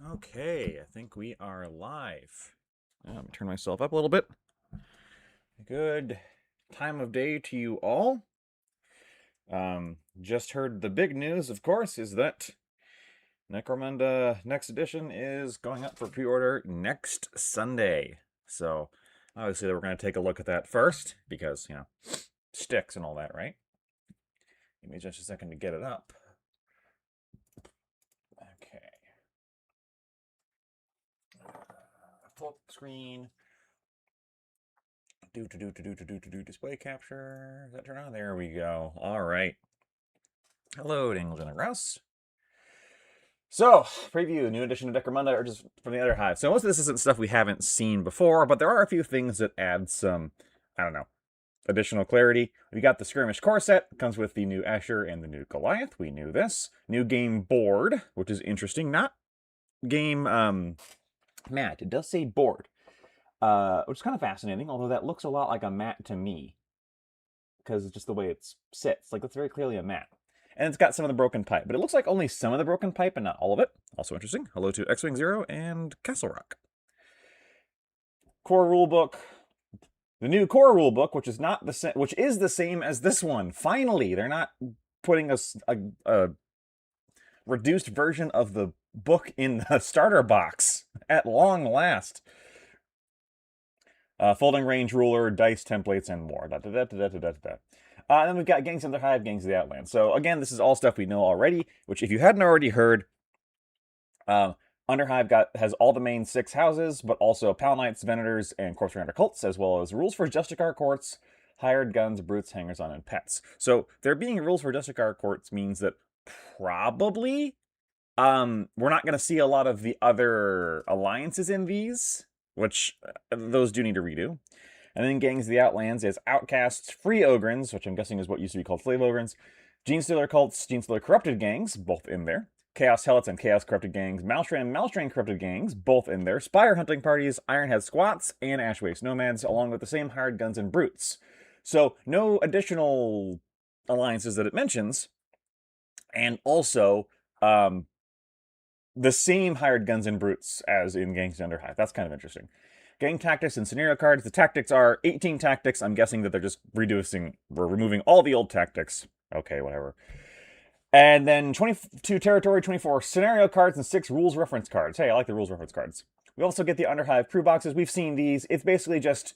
Okay, I think we are live. Let me turn myself up a little bit. Good time of day to you all. Just heard the big news, of course, is that Necromunda Next Edition is going up for pre-order next Sunday. So, obviously, we're going to take a look at that first, because, sticks and all that, right? Give me just a second to get it up. Okay. Full screen. Display capture. Does that turn on? There we go. All right. Hello, Daniel and Rouse. So, preview, new edition of Necromunda, or just from the other hive. So most of this isn't stuff we haven't seen before, but there are a few things that add some, I don't know, additional clarity. We got the Skirmish core set, comes with the new Asher and the new Goliath. We knew this. New game board, which is interesting. Not game mat. It does say board, which is kind of fascinating, although that looks a lot like a mat to me, because it's just the way it sits. Like, that's very clearly a mat. And it's got some of the broken pipe, but it looks like only some of the broken pipe and not all of it. Also interesting. Hello to X-Wing Zero and Castle Rock. Core rulebook. The new core rulebook, which is not the which is the same as this one. Finally, they're not putting a reduced version of the book in the starter box at long last. Folding range ruler, dice templates, and more. And then we've got Gangs of the Hive, Gangs of the Outland. So again, this is all stuff we know already, which if you hadn't already heard, Underhive has all the main 6 houses, but also Pal Knights, Venators, and Corpse Grinder cults, as well as rules for Justicar courts, hired guns, brutes, hangers-on, and pets. So there being rules for Justicar courts means that probably we're not going to see a lot of the other alliances in these, which those do need to redo. And then Gangs of the Outlands is Outcasts, Free Ogrins, which I'm guessing is what used to be called Slave Ogrins, Genestealer cults, Genestealer corrupted gangs, both in there, Chaos Helots and Chaos corrupted gangs, Malstrain corrupted gangs, both in there, Spire hunting parties, Ironhead squats, and Ashwaste nomads, along with the same hired guns and brutes. So no additional alliances that it mentions, and also the same hired guns and brutes as in Gangs of Underhive. That's kind of interesting. Gang tactics and scenario cards. The tactics are 18 tactics. I'm guessing that they're just removing all the old tactics. Okay, whatever. And then 22 territory, 24 scenario cards, and 6 rules reference cards. Hey, I like the rules reference cards. We also get the Underhive crew boxes. We've seen these. It's basically just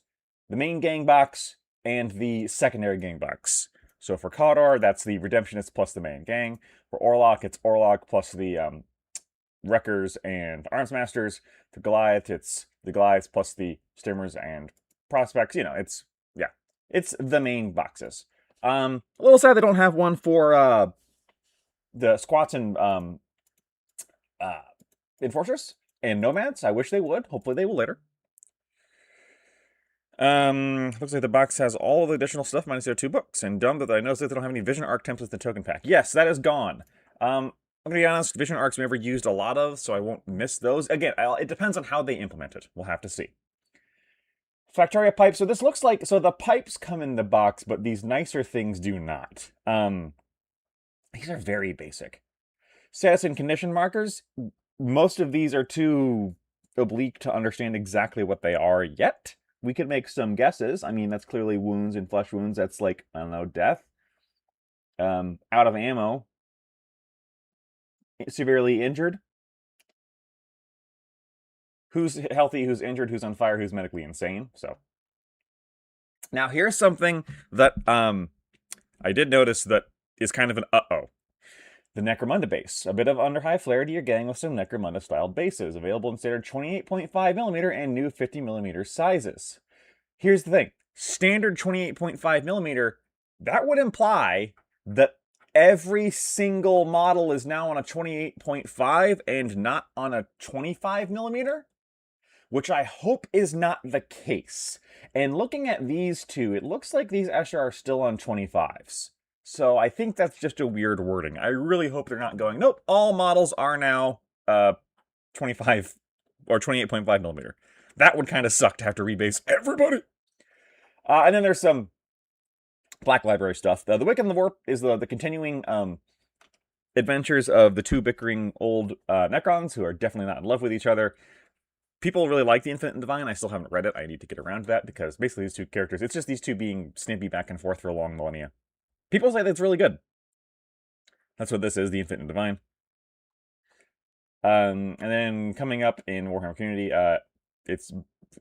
the main gang box and the secondary gang box. So for Cawdor, that's the Redemptionists plus the main gang. For Orlock, it's Orlock plus the Wreckers and Arms Masters. For Goliath, it's the Goliaths plus the Stimmers and Prospects. It's the main boxes. A little sad they don't have one for the Squats and Enforcers and Nomads. I wish they would. Hopefully they will later. Looks like the box has all the additional stuff minus their 2 books. And dumb that I noticed that they don't have any Vision Arc templates in the token pack. Yes, that is gone. I'm going to be honest, Vision Arcs we never used a lot of, so I won't miss those. Again, it depends on how they implement it. We'll have to see. Factoria pipes. So this looks like, so the pipes come in the box, but these nicer things do not. These are very basic. Status and condition markers. Most of these are too oblique to understand exactly what they are yet. We could make some guesses. I mean, that's clearly wounds and flesh wounds. That's like, I don't know, death. Out of ammo. Severely injured. Who's healthy, who's injured, who's on fire, who's medically insane. So now here's something that I did notice that is kind of an uh-oh. The Necromunda base. A bit of Underhive flair to your gang with some Necromunda-styled bases. Available in standard 28.5mm and new 50mm sizes. Here's the thing. Standard 28.5mm, that would imply that every single model is now on a 28.5 and not on a 25mm, which I hope is not the case. And looking at these two, it looks like these Escher are still on 25s. So I think that's just a weird wording. I really hope they're not going, nope, all models are now 25 or 28.5mm. That would kind of suck to have to rebase everybody. And then there's some Black Library stuff. The Wick and the Warp is the continuing adventures of the two bickering old Necrons who are definitely not in love with each other. People really like The Infinite and Divine. I still haven't read it. I need to get around to that because basically these two characters, it's just these two being snippy back and forth for a long millennia. People say that's really good. That's what this is, The Infinite and Divine. And then coming up in Warhammer Community,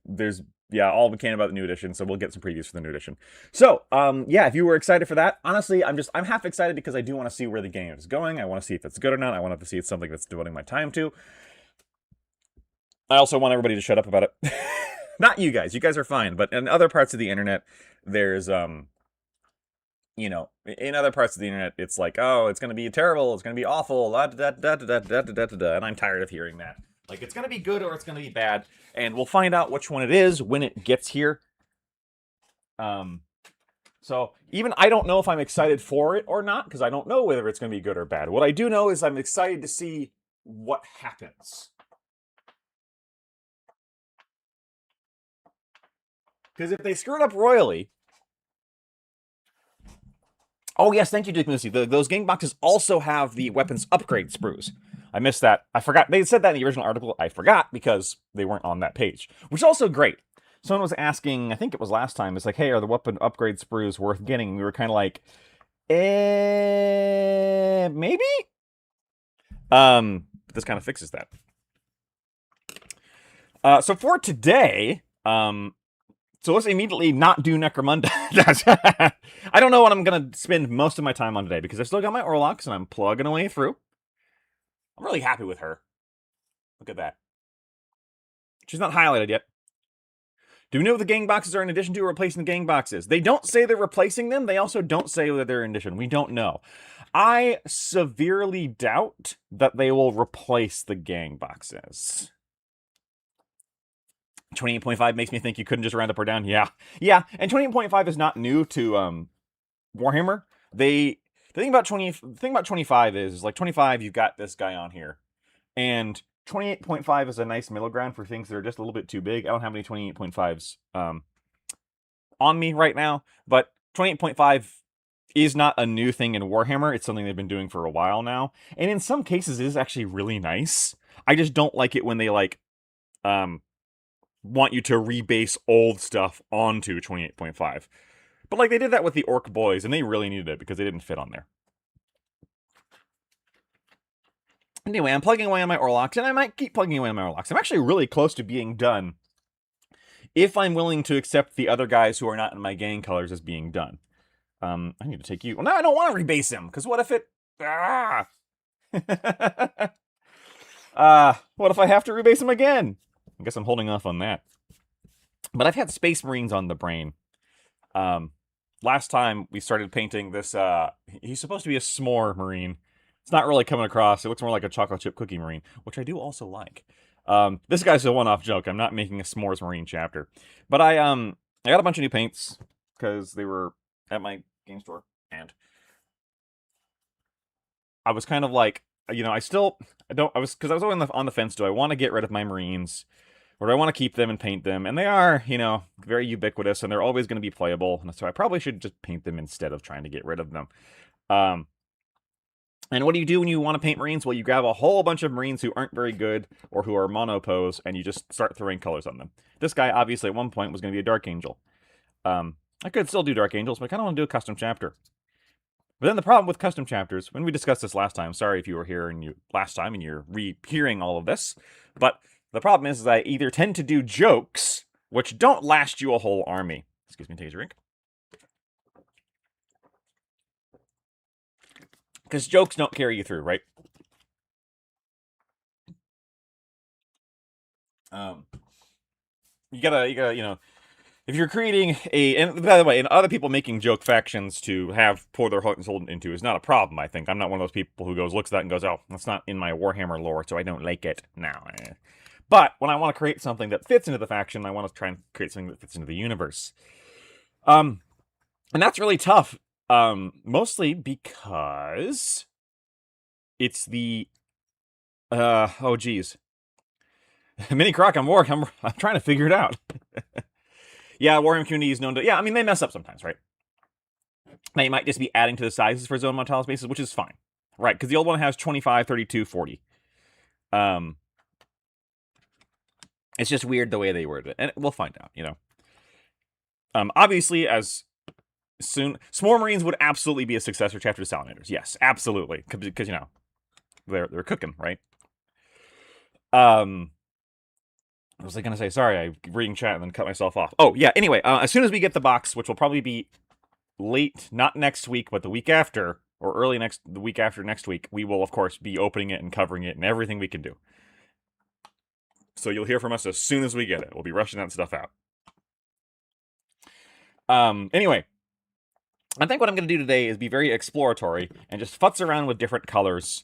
there's all we can about the new edition, so we'll get some previews for the new edition. So, yeah, if you were excited for that, honestly, I'm half excited because I do want to see where the game is going. I want to see if it's good or not. I want to see if it's something that's devoting my time to. I also want everybody to shut up about it. Not you guys. You guys are fine, but in other parts of the internet, there's you know, in other parts of the internet, it's like, oh, it's going to be terrible, it's going to be awful, and I'm tired of hearing that. Like, it's going to be good or it's going to be bad, and we'll find out which one it is when it gets here. So, even I don't know if I'm excited for it or not, because I don't know whether it's going to be good or bad. What I do know is I'm excited to see what happens. Because if they screw it up royally... Oh, yes, thank you, Dick Lucy. Those gang boxes also have the weapons upgrade sprues. I missed that. I forgot. They said that in the original article. I forgot because they weren't on that page, which is also great. Someone was asking, I think it was last time, it's like, hey, are the weapon upgrade sprues worth getting? And we were kind of like, maybe? This kind of fixes that. So for today, so let's immediately not do Necromunda. I don't know what I'm going to spend most of my time on today, because I've still got my Orlocks, and I'm plugging away through. I'm really happy with her. Look at that. She's not highlighted yet. Do we know if the gang boxes are in addition to or replacing the gang boxes? They don't say they're replacing them. They also don't say that they're in addition. We don't know. I severely doubt that they will replace the gang boxes. 28.5 makes me think you couldn't just round up or down. Yeah. And 28.5 is not new to Warhammer. The thing about 25 is like 25. You've got this guy on here, and 28.5 is a nice middle ground for things that are just a little bit too big. I don't have any 28.5s on me right now, but 28.5 is not a new thing in Warhammer. It's something they've been doing for a while now, and in some cases it is actually really nice. I just don't like it when they want you to rebase old stuff onto 28.5. But like they did that with the Orc Boys, and they really needed it because they didn't fit on there. Anyway, I'm plugging away on my Orlocks, and I might keep plugging away on my Orlocks. I'm actually really close to being done, if I'm willing to accept the other guys who are not in my gang colors as being done. I need to take you... Well, no, I don't want to rebase him, because what if it... what if I have to rebase him again? I guess I'm holding off on that. But I've had Space Marines on the brain. Last time we started painting this, he's supposed to be a s'more Marine. It's not really coming across. It looks more like a chocolate chip cookie Marine, which I do also like. This guy's a one-off joke. I'm not making a s'mores Marine chapter. But I got a bunch of new paints because they were at my game store, and I was kind of like, you know, I was on the fence. Do I want to get rid of my Marines, or do I want to keep them and paint them? And they are, you know, very ubiquitous, and they're always going to be playable. And so I probably should just paint them instead of trying to get rid of them. And what do you do when you want to paint Marines? Well, you grab a whole bunch of Marines who aren't very good or who are monopose, and you just start throwing colors on them. This guy, obviously, at one point was going to be a Dark Angel. I could still do Dark Angels, but I kind of want to do a custom chapter. But then the problem with custom chapters, when we discussed this last time, sorry if you were here last time and you're re-hearing all of this, but the problem is I either tend to do jokes, which don't last you a whole army. Excuse me, take a drink. Because jokes don't carry you through, right? You gotta, you know, if you're creating and by the way, and other people making joke factions to pour their heart and soul into is not a problem, I think. I'm not one of those people who looks at that and goes, oh, that's not in my Warhammer lore, so I don't like it. No. But when I want to create something that fits into the faction, I want to try and create something that fits into the universe. And that's really tough. Mostly because it's the oh geez. Mini Croc, I'm trying to figure it out. Yeah, Warhammer community is known to... Yeah, I mean, they mess up sometimes, right? They might just be adding to the sizes for zone Montalis bases, which is fine. Right, because the old one has 25, 32, 40. It's just weird the way they worded it, and we'll find out, you know. Obviously, as soon... S'more Marines would absolutely be a successor chapter to Salamanders. Yes, absolutely. Because, you know, they're cooking, right? What was I going to say? Sorry, I reading chat and then cut myself off. Oh, yeah, anyway, as soon as we get the box, which will probably be late, not next week, but the week after, or the week after next week, we will, of course, be opening it and covering it and everything we can do. So you'll hear from us as soon as we get it. We'll be rushing that stuff out. Anyway, I think what I'm going to do today is be very exploratory and just futz around with different colors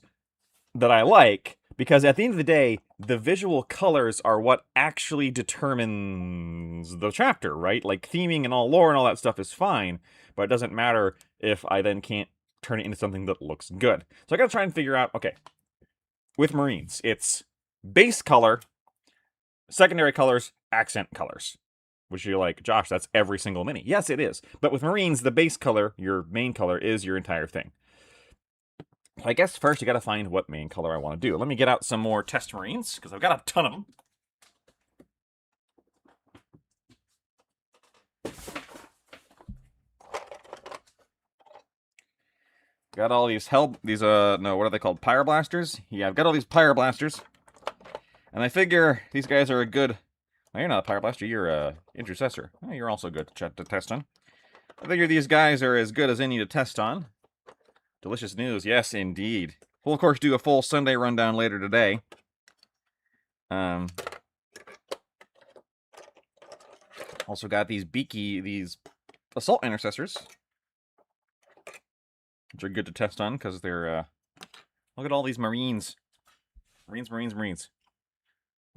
that I like, because at the end of the day, the visual colors are what actually determines the chapter, right? Like, theming and all lore and all that stuff is fine, but it doesn't matter if I then can't turn it into something that looks good. So I gotta try and figure out, okay, with Marines, it's base color, secondary colors, accent colors. Which you're like, Josh, that's every single mini. Yes, it is. But with Marines, the base color, your main color, is your entire thing. I guess first you gotta find what main color I want to do. Let me get out some more test Marines, because I've got a ton of them. Got all these what are they called? Pyroblasters? Yeah, I've got all these Pyroblasters. And I figure these guys are a good... Well, you're not a Pyroblaster, you're a Intercessor. Oh, you're also good to test on. I figure these guys are as good as any to test on. Delicious news, yes indeed. We'll of course do a full Sunday rundown later today. Also got these Assault Intercessors. Which are good to test on, because they're, look at all these Marines. Marines.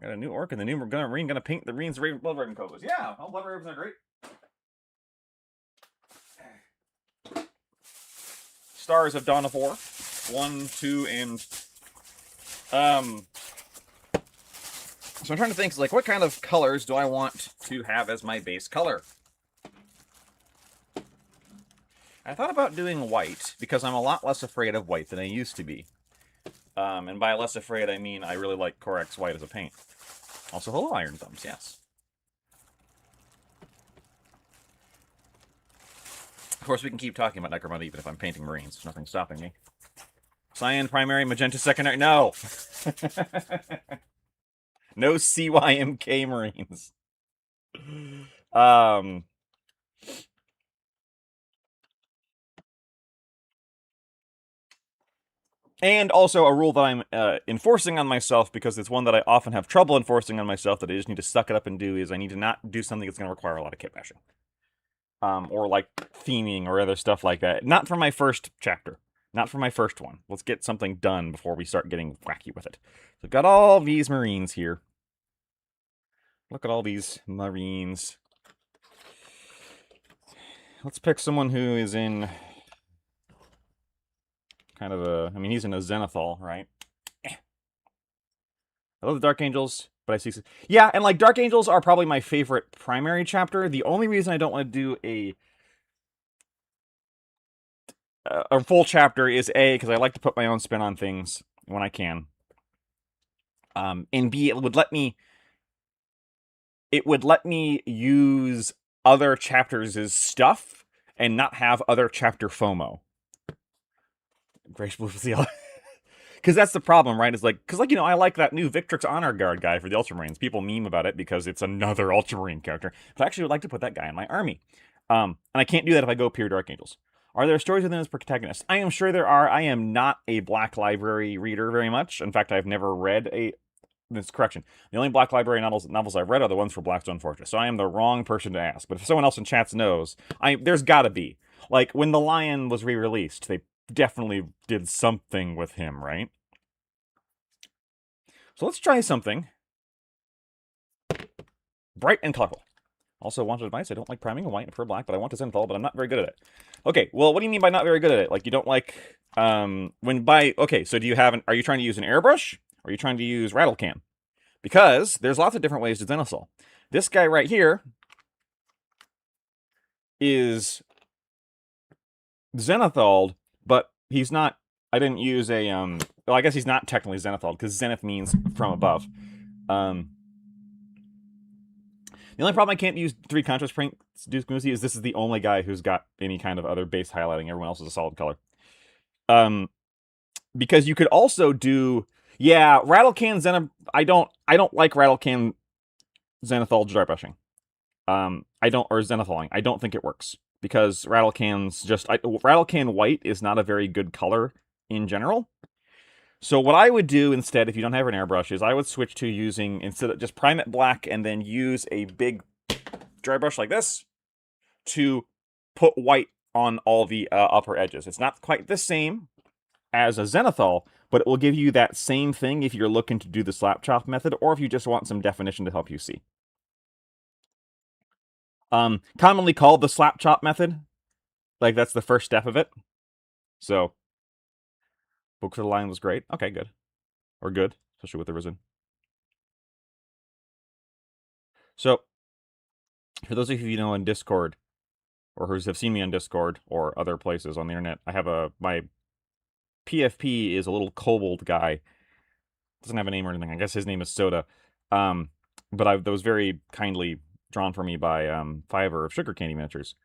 Got a new Orc and the new Marine gonna paint the Marines Blood Raven colors. Yeah, all Blood Ravens are great. Stars of Dawn of War. 1, 2, and... So I'm trying to think, like, what kind of colors do I want to have as my base color? I thought about doing white, because I'm a lot less afraid of white than I used to be. And by less afraid, I mean I really like Corex white as a paint. Also, hello, Iron Thumbs, yes. Of course, we can keep talking about Necromunda even if I'm painting Marines. There's nothing stopping me. Cyan primary, magenta secondary. No! No CYMK Marines. And also a rule that I'm enforcing on myself, because it's one that I often have trouble enforcing on myself, that I just need to suck it up and do, is I need to not do something that's going to require a lot of kit bashing. Or like theming or other stuff like that. Not for my first chapter. Not for my first one. Let's get something done before we start getting wacky with it. So I've got all these Marines here. Look at all these Marines. Let's pick someone who is in... kind of a... I mean, he's in a Zenithal, right? I love the Dark Angels, but I see... Yeah, and like, Dark Angels are probably my favorite primary chapter. The only reason I don't want to do a full chapter is A, because I like to put my own spin on things when I can. And B, it would let me use other chapters' stuff and not have other chapter FOMO. Grace Blue was the other. Because that's the problem, right? Is like, because, like, you know, I like that new Victrix Honor Guard guy for the Ultramarines. People meme about it because it's another Ultramarine character. But I actually would like to put that guy in my army. And I can't do that if I go pure Dark Angels. Are there stories within as protagonists? I am sure there are. I am not a Black Library reader very much. In fact, I've never read this correction. The only Black Library novels I've read are the ones for Blackstone Fortress. So I am the wrong person to ask. But if someone else in chats knows, there's gotta be. Like, when The Lion was re-released, they definitely did something with him, right? So let's try something bright and colorful. Also, wanted advice, I don't like priming in white and prefer black, but I want to Zenithal, but I'm not very good at it. Okay, well, what do you mean by not very good at it? Like, you don't like, okay, so are you trying to use an airbrush? Or are you trying to use rattle can? Because there's lots of different ways to Zenithal. This guy right here is Zenithaled, but he's not I didn't use a well, I guess he's not technically zenithal because zenith means from above. The only problem I can't use 3 contrast paints to do Smoothie is this is the only guy who's got any kind of other base highlighting. Everyone else is a solid color. Because you could also do, yeah, Rattlecan Zenith. I don't like Rattlecan Zenithal dry brushing. I don't, or Zenithaling. I don't think it works because Rattlecan's just Rattlecan white is not a very good color in general. So what I would do instead, if you don't have an airbrush, is I would switch to using, instead of just prime it black and then use a big dry brush like this to put white on all the upper edges. It's not quite the same as a Zenithal, but it will give you that same thing if you're looking to do the slap chop method, or if you just want some definition to help you see. Commonly called the slap chop method. Like, that's the first step of it. So, Book for the Lion was great. Okay, good. Or good, especially with the Risen. So, for those of you who know on Discord, or who have seen me on Discord or other places on the internet, I have my PFP is a little kobold guy. Doesn't have a name or anything. I guess his name is Soda. But that was very kindly drawn for me by Fiverr of Sugar Candy Miniatures.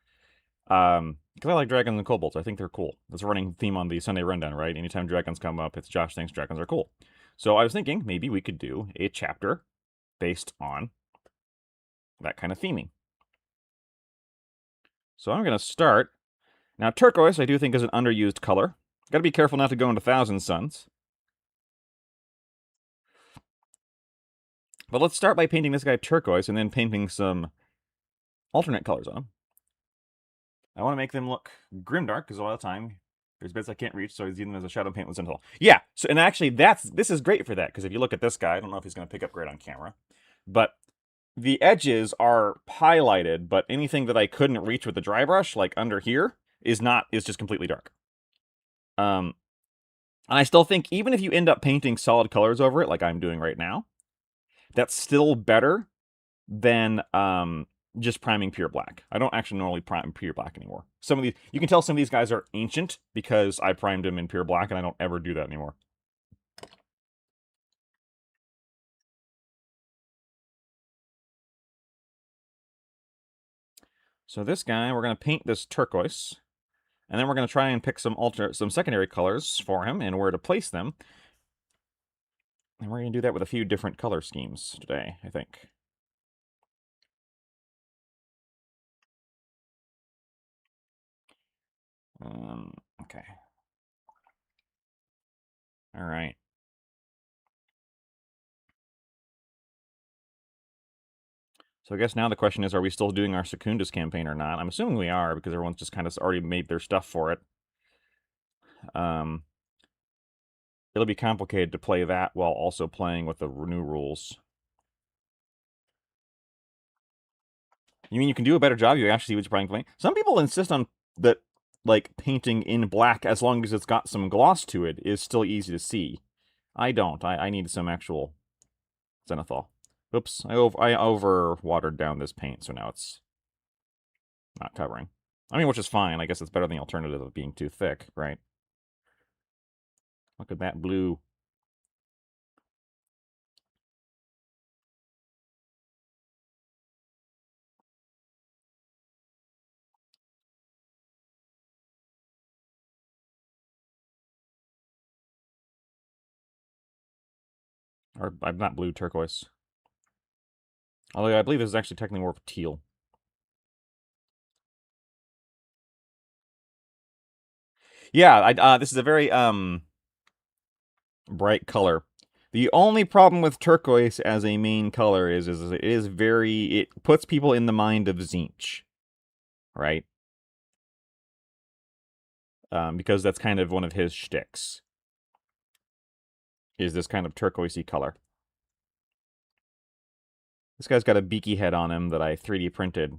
Because I like dragons and kobolds. I think they're cool. That's a running theme on the Sunday Rundown, right? Anytime dragons come up, it's Josh thinks dragons are cool. So I was thinking maybe we could do a chapter based on that kind of theming. So I'm going to start. Now, turquoise I do think is an underused color. Got to be careful not to go into Thousand Suns. But let's start by painting this guy turquoise and then painting some alternate colors on him. I want to make them look grimdark because a lot of the time there's bits I can't reach, so he's using them as a shadow paint with Zenithal. Yeah, so and actually this is great for that, because if you look at this guy, I don't know if he's going to pick up great on camera, but the edges are highlighted, but anything that I couldn't reach with the dry brush, like under here, is just completely dark. And I still think even if you end up painting solid colors over it, like I'm doing right now, that's still better than just priming pure black. I don't actually normally prime pure black anymore. Some of these, you can tell some of these guys are ancient because I primed them in pure black, and I don't ever do that anymore. So this guy, we're going to paint this turquoise, and then we're going to try and pick some secondary colors for him and where to place them. And we're going to do that with a few different color schemes today, I think. Okay. All right. So I guess now the question is, are we still doing our Secundus campaign or not? I'm assuming we are, because everyone's just kind of already made their stuff for it. It'll be complicated to play that while also playing with the new rules. You mean you can do a better job? You actually see what you're playing. Some people insist on that, like, painting in black, as long as it's got some gloss to it, is still easy to see. I don't. I need some actual zenithal. Oops, I over-watered down this paint, so now it's not covering. I mean, which is fine. I guess it's better than the alternative of being too thick, right? Look at that blue. Or, I'm not blue, turquoise. Although I believe this is actually technically more of teal. Yeah, this is a very bright color. The only problem with turquoise as a main color is it puts people in the mind of Tzeentch, right? Because that's kind of one of his shticks, is this kind of turquoisey color. This guy's got a beaky head on him that I 3D printed.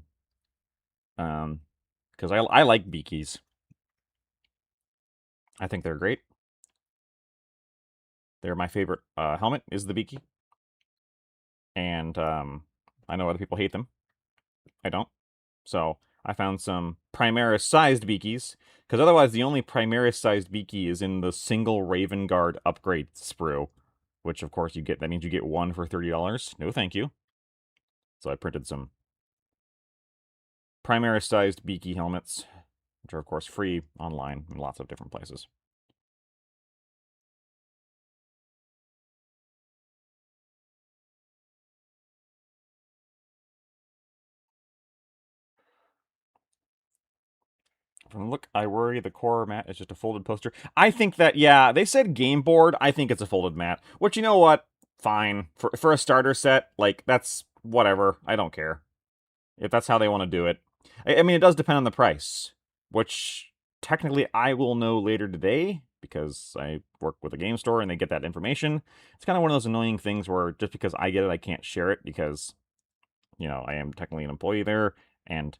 Because I like beakies. I think they're great. They're my favorite helmet, is the beaky. And I know other people hate them. I don't. So I found some Primaris-sized Beakies, because otherwise the only Primaris-sized Beaky is in the single Raven Guard upgrade sprue, which of course you get. That means you get one for $30. No, thank you. So I printed some Primaris-sized Beaky helmets, which are of course free online in lots of different places. From the look, I worry the core mat is just a folded poster. I think that, yeah, they said game board. I think it's a folded mat. Which, you know what? Fine. For a starter set, like, that's whatever. I don't care. If that's how they want to do it. I mean, it does depend on the price. Which, technically, I will know later today, because I work with a game store and they get that information. It's kind of one of those annoying things where just because I get it, I can't share it, because, you know, I am technically an employee there, and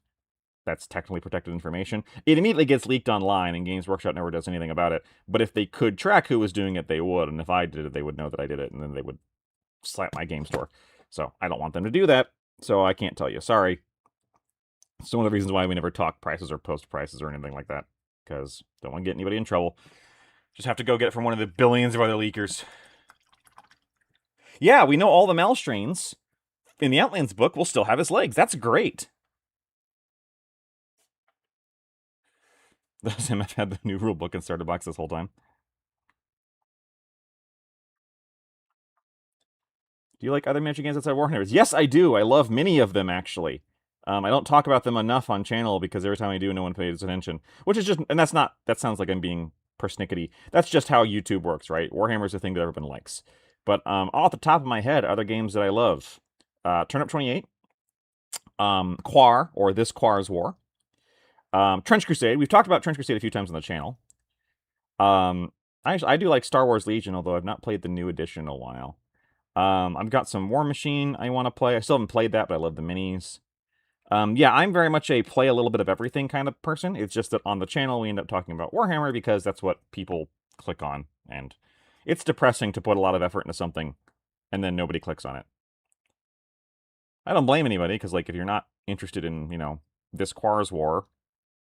that's technically protected information. It immediately gets leaked online, and Games Workshop never does anything about it. But if they could track who was doing it, they would. And if I did it, they would know that I did it, and then they would slap my game store. So I don't want them to do that, so I can't tell you. Sorry. It's one of the reasons why we never talk prices or post prices or anything like that, because don't want to get anybody in trouble. Just have to go get it from one of the billions of other leakers. Yeah, we know all the Malstrains. In the Outlands book, we'll still have his legs. That's great. Does him have had the new rule book and starter box this whole time? Do you like other miniature games outside Warhammers? Yes, I do. I love many of them, actually. I don't talk about them enough on channel because every time I do, no one pays attention. Which is just, and that's not, that sounds like I'm being persnickety. That's just how YouTube works, right? Warhammer's a thing that everyone likes. But off the top of my head, other games that I love. Turnip 28. Quar, or This Quar's War. Trench Crusade. We've talked about Trench Crusade a few times on the channel. I do like Star Wars Legion, although I've not played the new edition in a while. I've got some War Machine I want to play. I still haven't played that, but I love the minis. Yeah, I'm very much a play a little bit of everything kind of person. It's just that on the channel we end up talking about Warhammer because that's what people click on. And it's depressing to put a lot of effort into something and then nobody clicks on it. I don't blame anybody, because like if you're not interested in, you know, This Quar's War,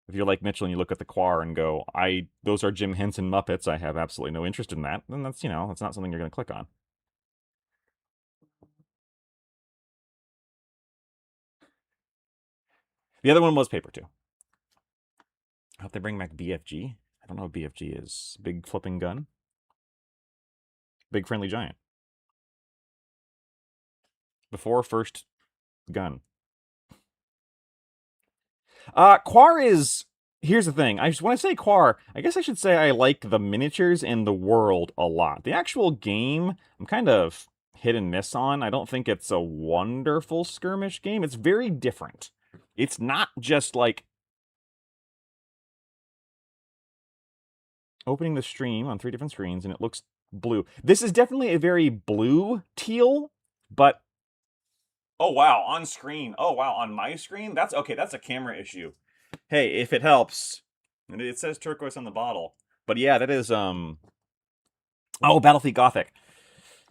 if you're like Mitchell and you look at the Quar and go, those are Jim Henson Muppets, I have absolutely no interest in that, then that's, you know, that's not something you're going to click on. The other one was Paper 2. I hope they bring back BFG. I don't know what BFG is. Big flipping gun? Big friendly giant. Before first gun. Quar is... Here's the thing. When I say Quar, I guess I should say I like the miniatures and the world a lot. The actual game, I'm kind of hit and miss on. I don't think it's a wonderful skirmish game. It's very different. It's not just like opening the stream on 3 different screens and it looks blue. This is definitely a very blue teal, but oh wow, on screen. Oh wow, on my screen? That's okay, that's a camera issue. Hey, if it helps. And it says turquoise on the bottle. But yeah, that is oh, Battlefield Gothic.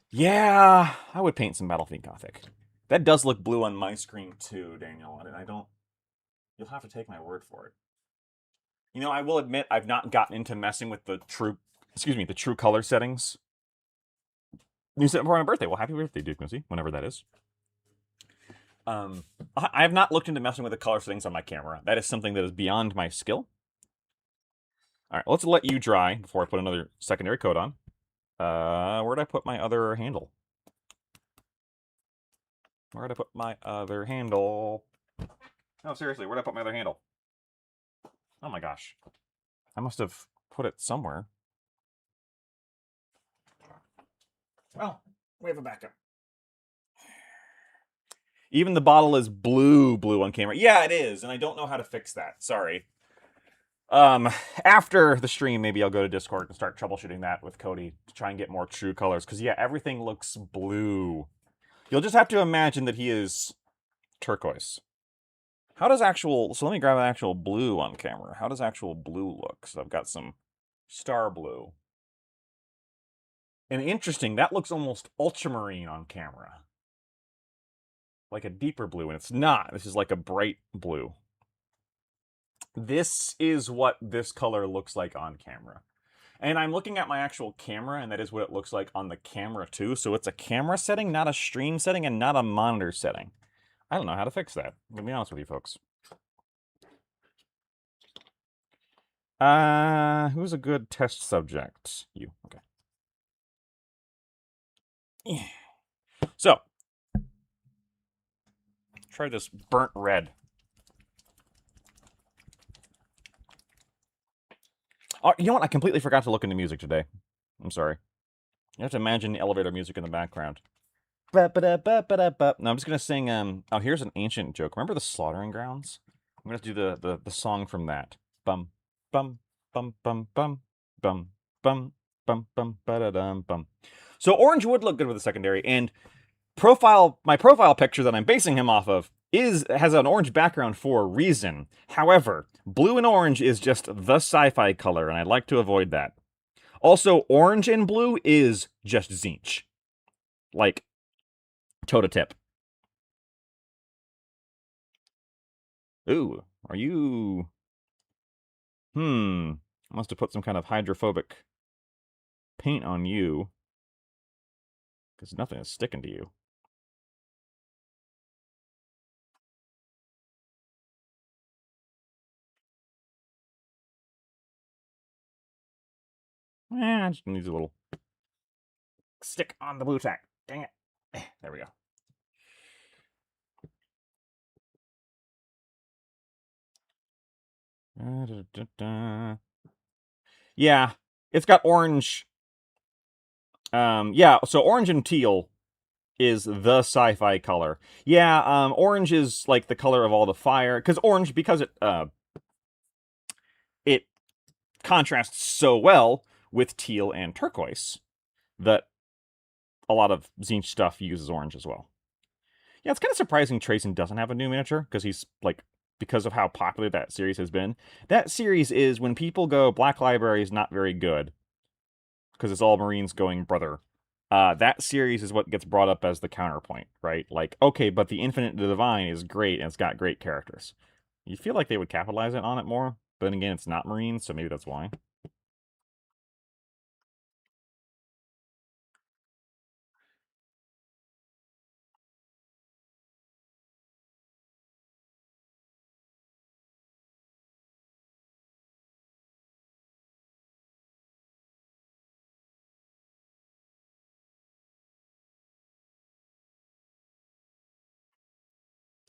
Yeah, I would paint some Battlefield Gothic. That does look blue on my screen too, Daniel. I don't... You'll have to take my word for it. You know, I will admit I've not gotten into messing with the true color settings. You said for my birthday. Well, happy birthday, Duke Missy, whenever that is. I have not looked into messing with the color settings on my camera. That is something that is beyond my skill. All right, let's let you dry before I put another secondary coat on. Where'd I put my other handle? Where'd I put my other handle? No, seriously, where'd I put my other handle? Oh my gosh. I must have put it somewhere. Well, we have a backup. Even the bottle is blue on camera. Yeah, it is, and I don't know how to fix that. Sorry. After the stream, maybe I'll go to Discord and start troubleshooting that with Cody to try and get more true colors. Because, yeah, everything looks blue. You'll just have to imagine that he is turquoise. How does actual... So let me grab an actual blue on camera. How does actual blue look? So I've got some star blue. And interesting, that looks almost ultramarine on camera. Like a deeper blue, and it's not. This is like a bright blue. This is what this color looks like on camera. And I'm looking at my actual camera, and that is what it looks like on the camera too. So it's a camera setting, not a stream setting, and not a monitor setting. I don't know how to fix that. To be honest with you folks. Who's a good test subject? You. Okay. So, try this burnt red. Oh, you know what? I completely forgot to look into music today. I'm sorry. You have to imagine the elevator music in the background. No, I'm just gonna sing. Oh, here's an ancient joke. Remember the slaughtering grounds? I'm gonna do the song from that. Bum bum bum bum bum bum bum bum bum ba dum bum. So orange would look good with a secondary, and my profile picture that I'm basing him off of has an orange background for a reason. However, blue and orange is just the sci-fi color, and I'd like to avoid that. Also, orange and blue is just Zinch. Like, toe to tip. Ooh, are you... Must have put some kind of hydrophobic paint on you. Because nothing is sticking to you. It just needs a little stick on the blue tack. Dang it. There we go. Yeah, it's got orange. Yeah, so orange and teal is the sci-fi color. Yeah, orange is like the color of all the fire, because orange, because it contrasts so well with teal and turquoise that a lot of Zinch stuff uses orange as well. Yeah, it's kind of surprising Trayson doesn't have a new miniature, because he's like, because of how popular that series has been. That series is when people go, Black Library is not very good, because it's all Marines going brother. That series is what gets brought up as the counterpoint, right? Like, okay, but the Infinite Divine is great, and it's got great characters. You feel like they would capitalize on it more, but then again, it's not Marines, so maybe that's why.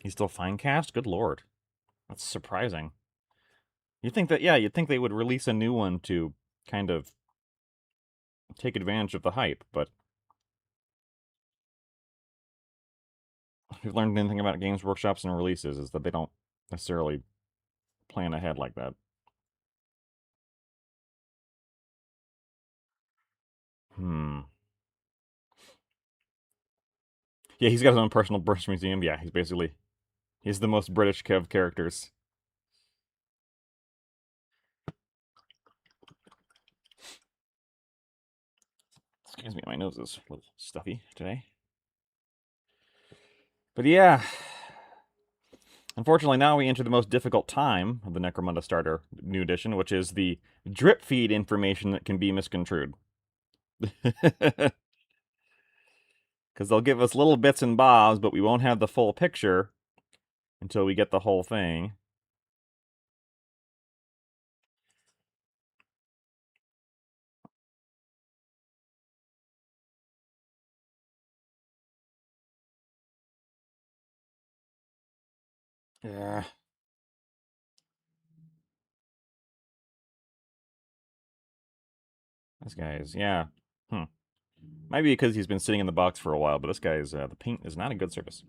He's still fine cast? Good lord. That's surprising. You think that, yeah, you'd think they would release a new one to kind of take advantage of the hype, but if you've learned anything about games workshops and releases, is that they don't necessarily plan ahead like that. Yeah, he's got his own personal British museum. Yeah, he's the most British of characters. Excuse me, my nose is a little stuffy today. But yeah, unfortunately, now we enter the most difficult time of the Necromunda Starter New Edition, which is the drip feed information that can be misconstrued. Because they'll give us little bits and bobs, but we won't have the full picture until we get the whole thing. Yeah. This guy is, yeah. Maybe because he's been sitting in the box for a while, but this guy's, the paint is not a good service.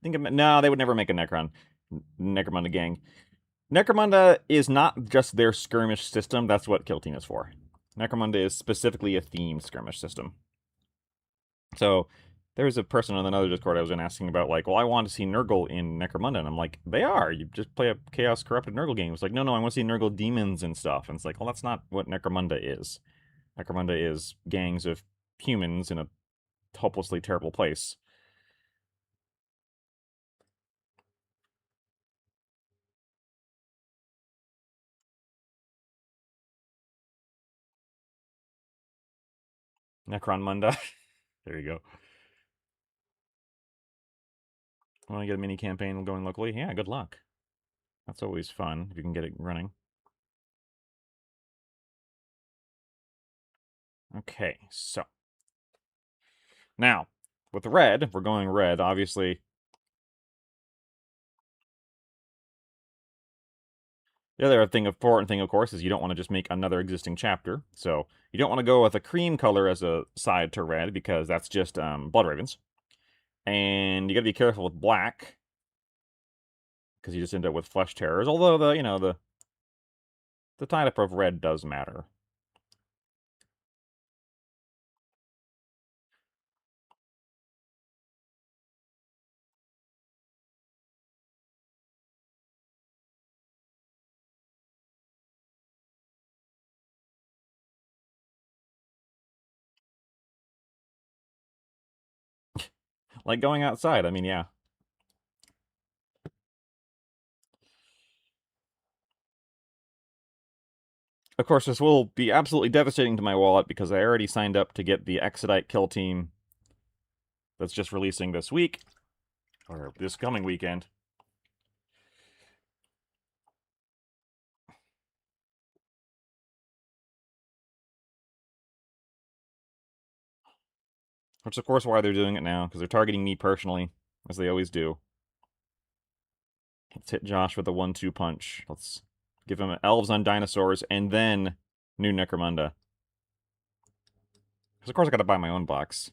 Think of, no, they would never make a Necromunda gang. Necromunda is not just their skirmish system, that's what Kill Team is for. Necromunda is specifically a themed skirmish system. So, there was a person on another Discord I was in asking about, like, well, I want to see Nurgle in Necromunda, and I'm like, they are. You just play a Chaos Corrupted Nurgle game. It's like, no, I want to see Nurgle demons and stuff. And it's like, well, that's not what Necromunda is. Necromunda is gangs of humans in a hopelessly terrible place. Necron Munda. There you go. Want to get a mini campaign going locally? Yeah, good luck. That's always fun if you can get it running. Okay, so. Now, with red, if we're going red, obviously. The other important thing, of course, is you don't want to just make another existing chapter. So you don't want to go with a cream color as a side to red because that's just Blood Ravens. And you got to be careful with black because you just end up with Flesh Terrors. Although the type of red does matter. Like going outside. I mean, yeah. Of course, this will be absolutely devastating to my wallet because I already signed up to get the Exodite kill team that's just releasing this week, or this coming weekend. Which, of course, why they're doing it now, because they're targeting me personally, as they always do. Let's hit Josh with a 1-2 punch. Let's give him Elves on Dinosaurs, and then new Necromunda. Because, of course, I gotta buy my own box.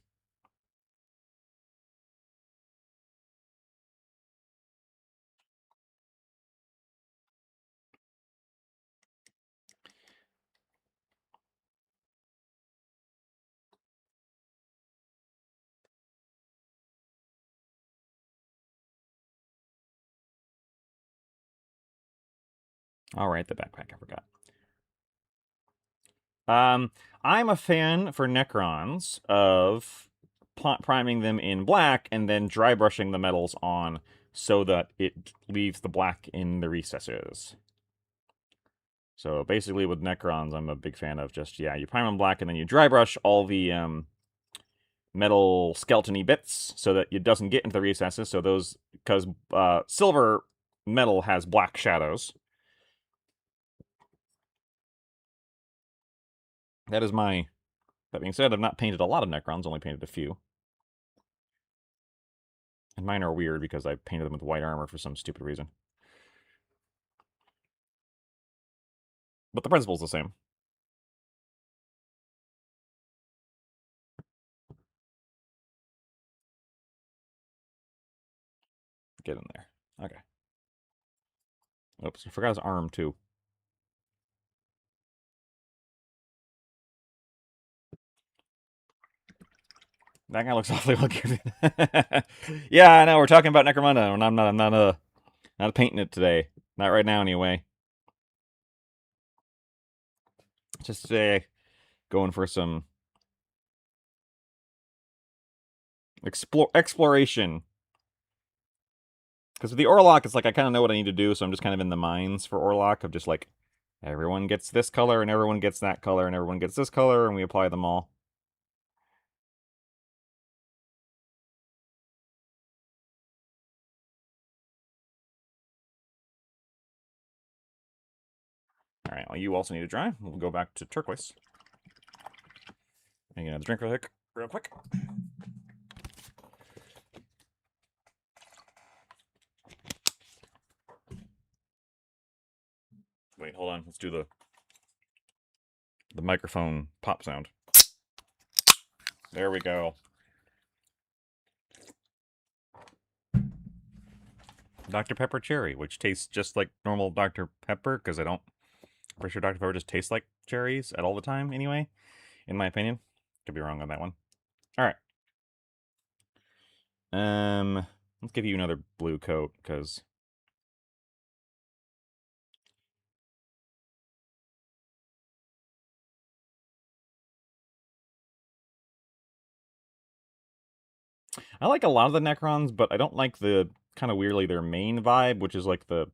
Alright, the backpack, I forgot. I'm a fan for Necrons of priming them in black and then dry brushing the metals on so that it leaves the black in the recesses. So basically with Necrons, I'm a big fan of just, yeah, you prime them black and then you dry brush all the metal skeleton-y bits so that it doesn't get into the recesses. So those, because silver metal has black shadows. That is my... That being said, I've not painted a lot of Necrons, only painted a few. And mine are weird because I painted them with white armor for some stupid reason. But the principle's the same. Get in there. Okay. Oops, I forgot his arm, too. That guy looks awfully well given. Yeah, I know, we're talking about Necromunda, and I'm not painting it today. Not right now, anyway. Just today, going for some exploration. Because with the Orlock, it's like I kind of know what I need to do, so I'm just kind of in the mines for Orlock of just like, everyone gets this color, and everyone gets that color, and everyone gets this color, and we apply them all. Alright, well, you also need to dry. We'll go back to turquoise. I'm gonna drink real quick. Wait, hold on. Let's do the microphone pop sound. There we go. Dr. Pepper Cherry, which tastes just like normal Dr. Pepper, because I'm pretty sure Dr. Pepper just tastes like cherries at all the time, anyway, in my opinion. Could be wrong on that one. Alright. Let's give you another blue coat, because... I like a lot of the Necrons, but I don't like the, kind of weirdly, their main vibe, which is like the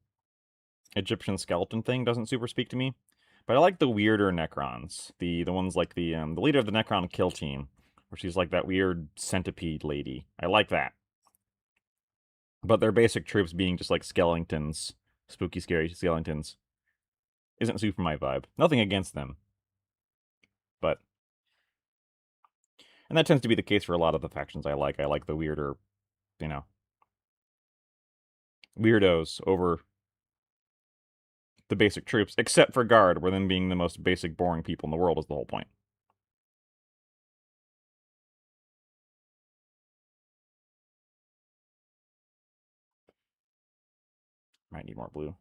Egyptian skeleton thing doesn't super speak to me. But I like the weirder Necrons. The ones like the leader of the Necron kill team, where she's like that weird centipede lady. I like that. But their basic troops being just like skeletons, spooky, scary skeletons, isn't super my vibe. Nothing against them, but and that tends to be the case for a lot of the factions I like. I like the weirder, you know, weirdos over the basic troops, except for Guard, where them being the most basic, boring people in the world is the whole point. Might need more blue.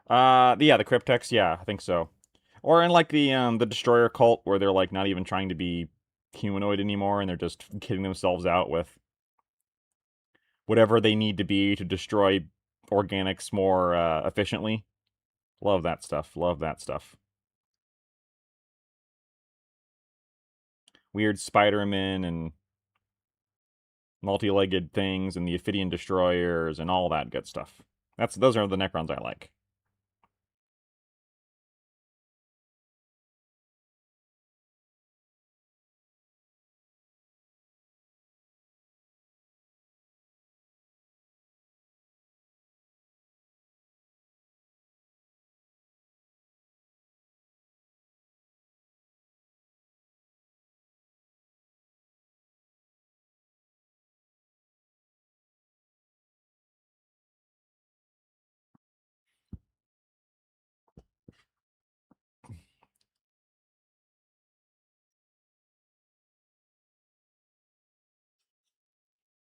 Yeah, the Cryptex, yeah, I think so. Or in like the Destroyer cult, where they're like not even trying to be humanoid anymore, and they're just kidding themselves out with whatever they need to be to destroy organics more efficiently. Love that stuff. Love that stuff. Weird Spider-Man and multi-legged things and the Ophidian destroyers and all that good stuff. Those are the Necrons I like.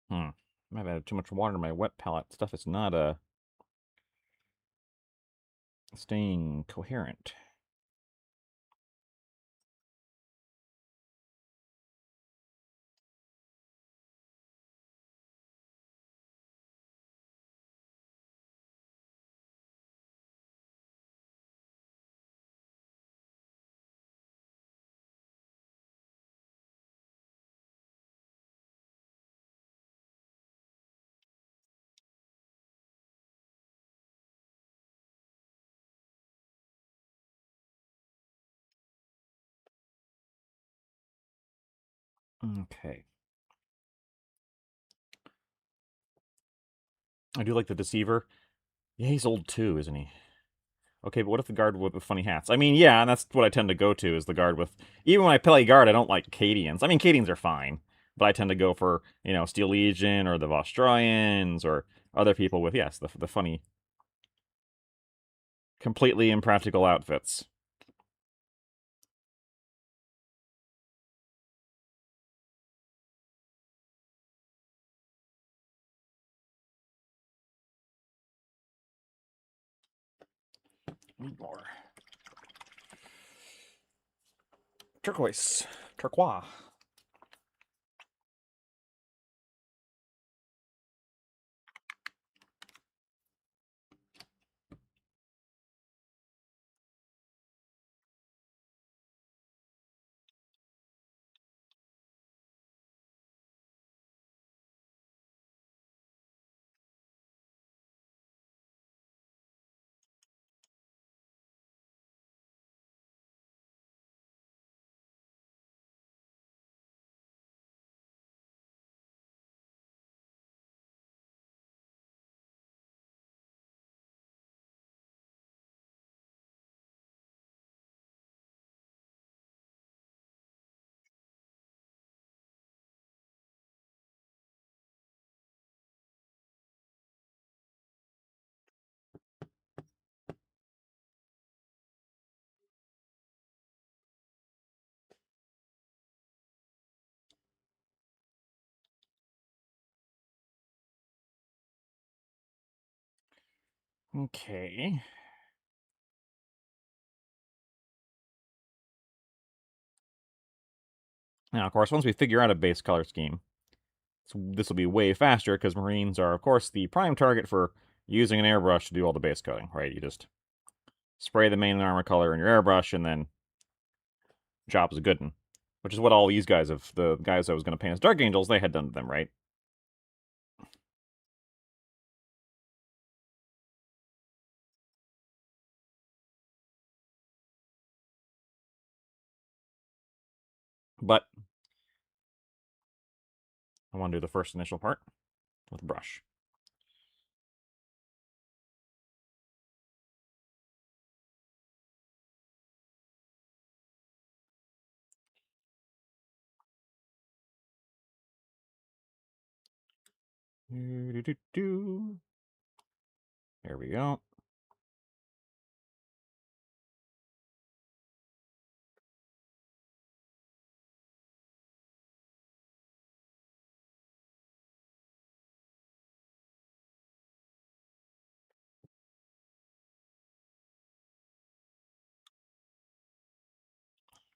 Hmm. Might have added too much water to my wet palette. Stuff is not staying coherent. Okay. I do like the Deceiver. Yeah, he's old too, isn't he? Okay, but what if the guard with the funny hats? I mean, yeah, and that's what I tend to go to is the guard with. Even when I play guard, I don't like Cadians. I mean, Cadians are fine, but I tend to go for Steel Legion or the Vostroyans or other people with yes, the funny, completely impractical outfits. Need more turquoise, turquoise. Okay. Now, of course, once we figure out a base color scheme, this will be way faster because Marines are, of course, the prime target for using an airbrush to do all the base coating, right? You just spray the main armor color in your airbrush, and then job's a good one. Which is what all these guys have, the guys I was going to paint as Dark Angels, they had done to them, right? But I want to do the first initial part with brush. There we go.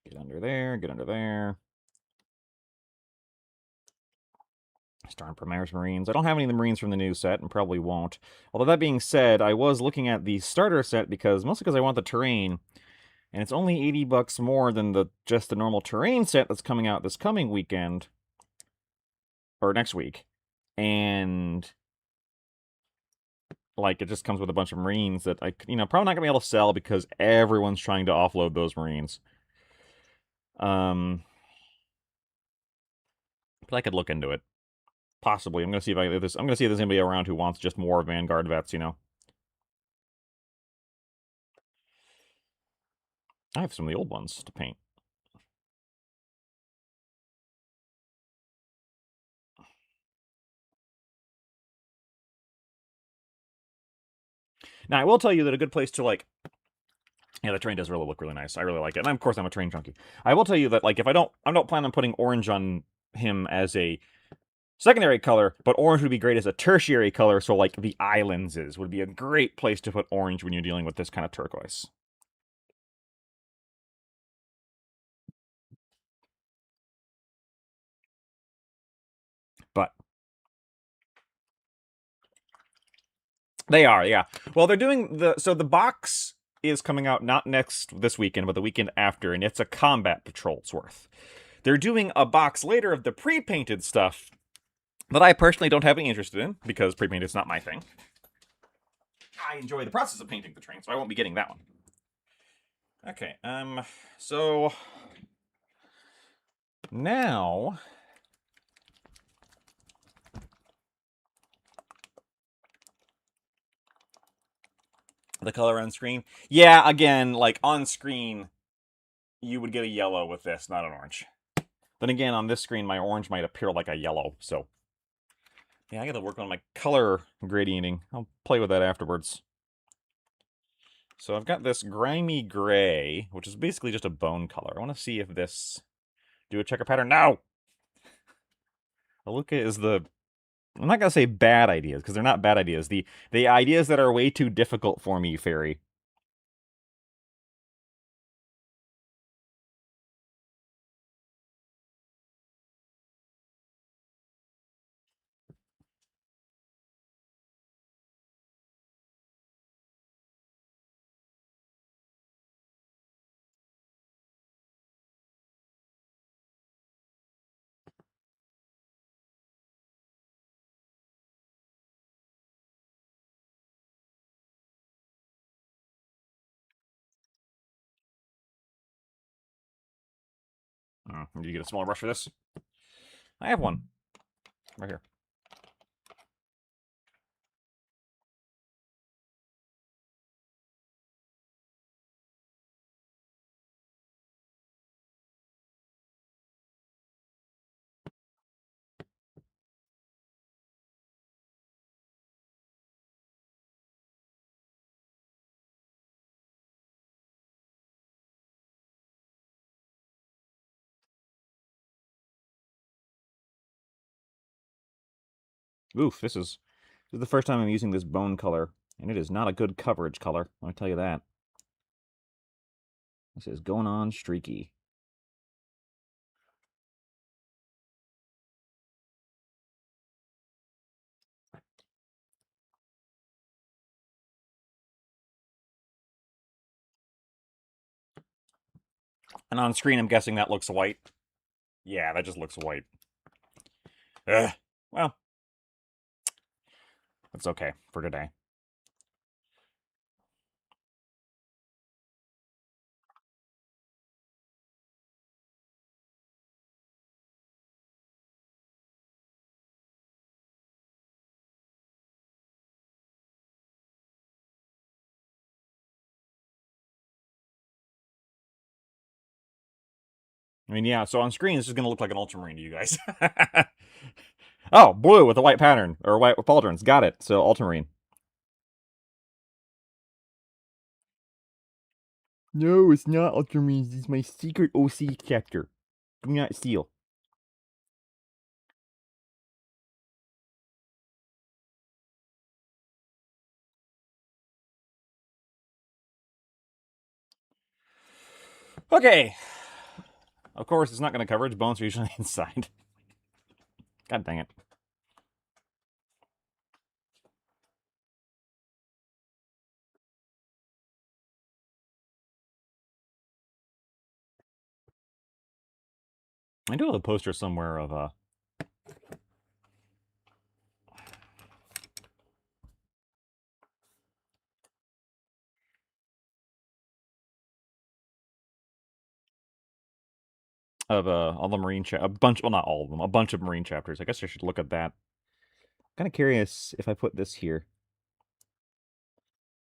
Get under there, get under there. Starring Primaris Marines. I don't have any of the Marines from the new set and probably won't. Although that being said, I was looking at the starter set mostly because I want the terrain. And it's only $80 more than just the normal terrain set that's coming out this coming weekend. Or next week. And like it just comes with a bunch of Marines that probably not gonna be able to sell because everyone's trying to offload those Marines. But I could look into it. Possibly. I'm gonna see if I'm gonna see if there's anybody around who wants just more Vanguard vets, I have some of the old ones to paint. Now, I will tell you that a good place to, yeah, the terrain does really look really nice. I really like it. And of course, I'm a terrain junkie. I will tell you that, if I don't plan on putting orange on him as a secondary color, but orange would be great as a tertiary color, so, the islands would be a great place to put orange when you're dealing with this kind of turquoise. But they are, yeah. Well, they're doing the box is coming out not this weekend, but the weekend after, and it's a combat patrol's worth. They're doing a box later of the pre-painted stuff that I personally don't have any interest in, because pre-painted is not my thing. I enjoy the process of painting the train, so I won't be getting that one. Okay, so now the color on screen. Yeah, again, on screen, you would get a yellow with this, not an orange. Then again, on this screen, my orange might appear like a yellow, so yeah, I gotta work on my color gradienting. I'll play with that afterwards. So I've got this grimy gray, which is basically just a bone color. I want to see if this... Do a checker pattern? No! Aluka is the... I'm not going to say bad ideas, because they're not bad ideas. The ideas that are way too difficult for me, Fairy. Did you get a smaller brush for this? I have one. Right here. Oof, this is the first time I'm using this bone color, and it is not a good coverage color. Let me tell you that. This is going on streaky. And on screen, I'm guessing that looks white. Yeah, that just looks white. Ugh. Well, that's okay for today. I mean, yeah, so on screen, this is going to look like an ultramarine to you guys. Oh, blue with a white pattern, or white pauldrons. Got it. So ultramarine. No, it's not ultramarines. It's my secret OC chapter. Do not steal. Okay. Of course, it's not going to cover. Its bones are usually inside. God dang it. I do have a poster somewhere of all the marine a bunch. Well, not all of them. A bunch of marine chapters. I guess I should look at that. Kind of curious if I put this here,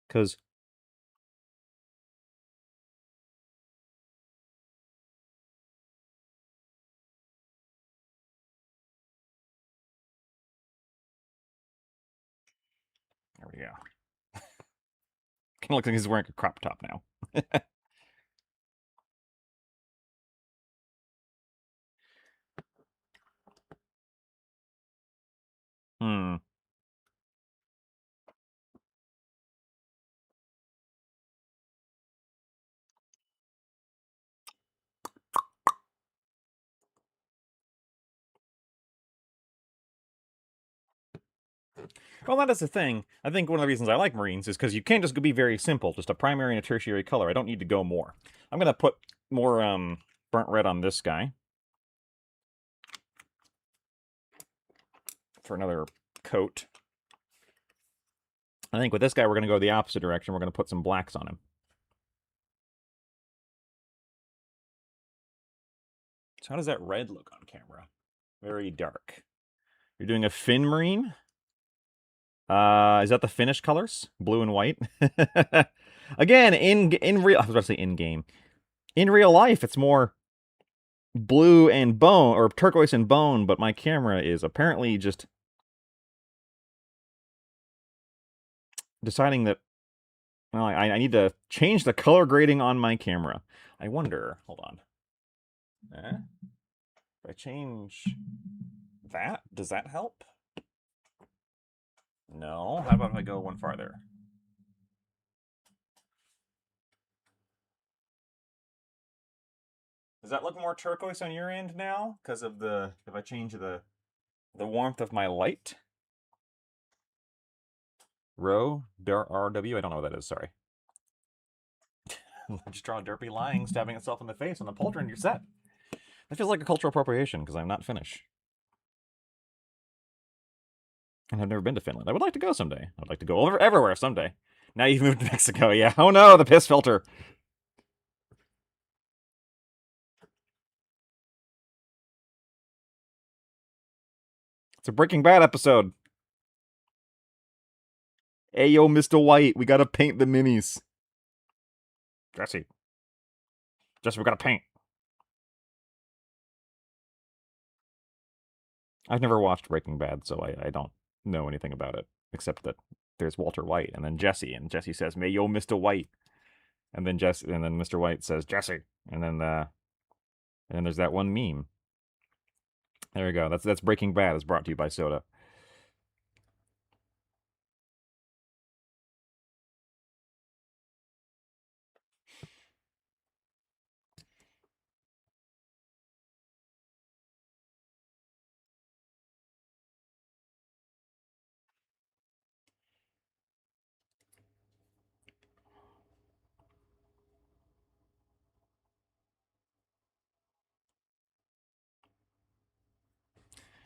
because there we go. Kind of looks like he's wearing a crop top now. Hmm. Well, that is the thing. I think one of the reasons I like Marines is because you can't just be very simple, just a primary and a tertiary color. I don't need to go more. I'm going to put more burnt red on this guy for another coat. I think with this guy, we're going to go the opposite direction. We're going to put some blacks on him. So how does that red look on camera? Very dark. You're doing a Finn Marine? Is that the Finnish colors? Blue and white? Again, in real... I was about to say in-game. In real life, it's more blue and bone, or turquoise and bone, but my camera is apparently just deciding that, well, I need to change the color grading on my camera. I wonder, hold on. If I change that, does that help? No. How about if I go one farther? Does that look more turquoise on your end now? Because of the, if I change the warmth of my light? Rho, RW, I don't know what that is, sorry. Just draw Derpy lying, stabbing itself in the face on the pauldron, you're set. That feels like a cultural appropriation, because I'm not Finnish. And I've never been to Finland. I would like to go someday. I'd like to go everywhere someday. Now you've moved to Mexico, yeah. Oh no, the piss filter. It's a Breaking Bad episode. Hey, yo, Mr. White, we gotta paint the minis. Jesse, we gotta paint. I've never watched Breaking Bad, so I don't know anything about it, except that there's Walter White, and then Jesse, and Jesse says, "May yo, Mr. White," and then Mr. White says, "Jesse," and then there's that one meme. There we go. That's Breaking Bad. It's brought to you by soda.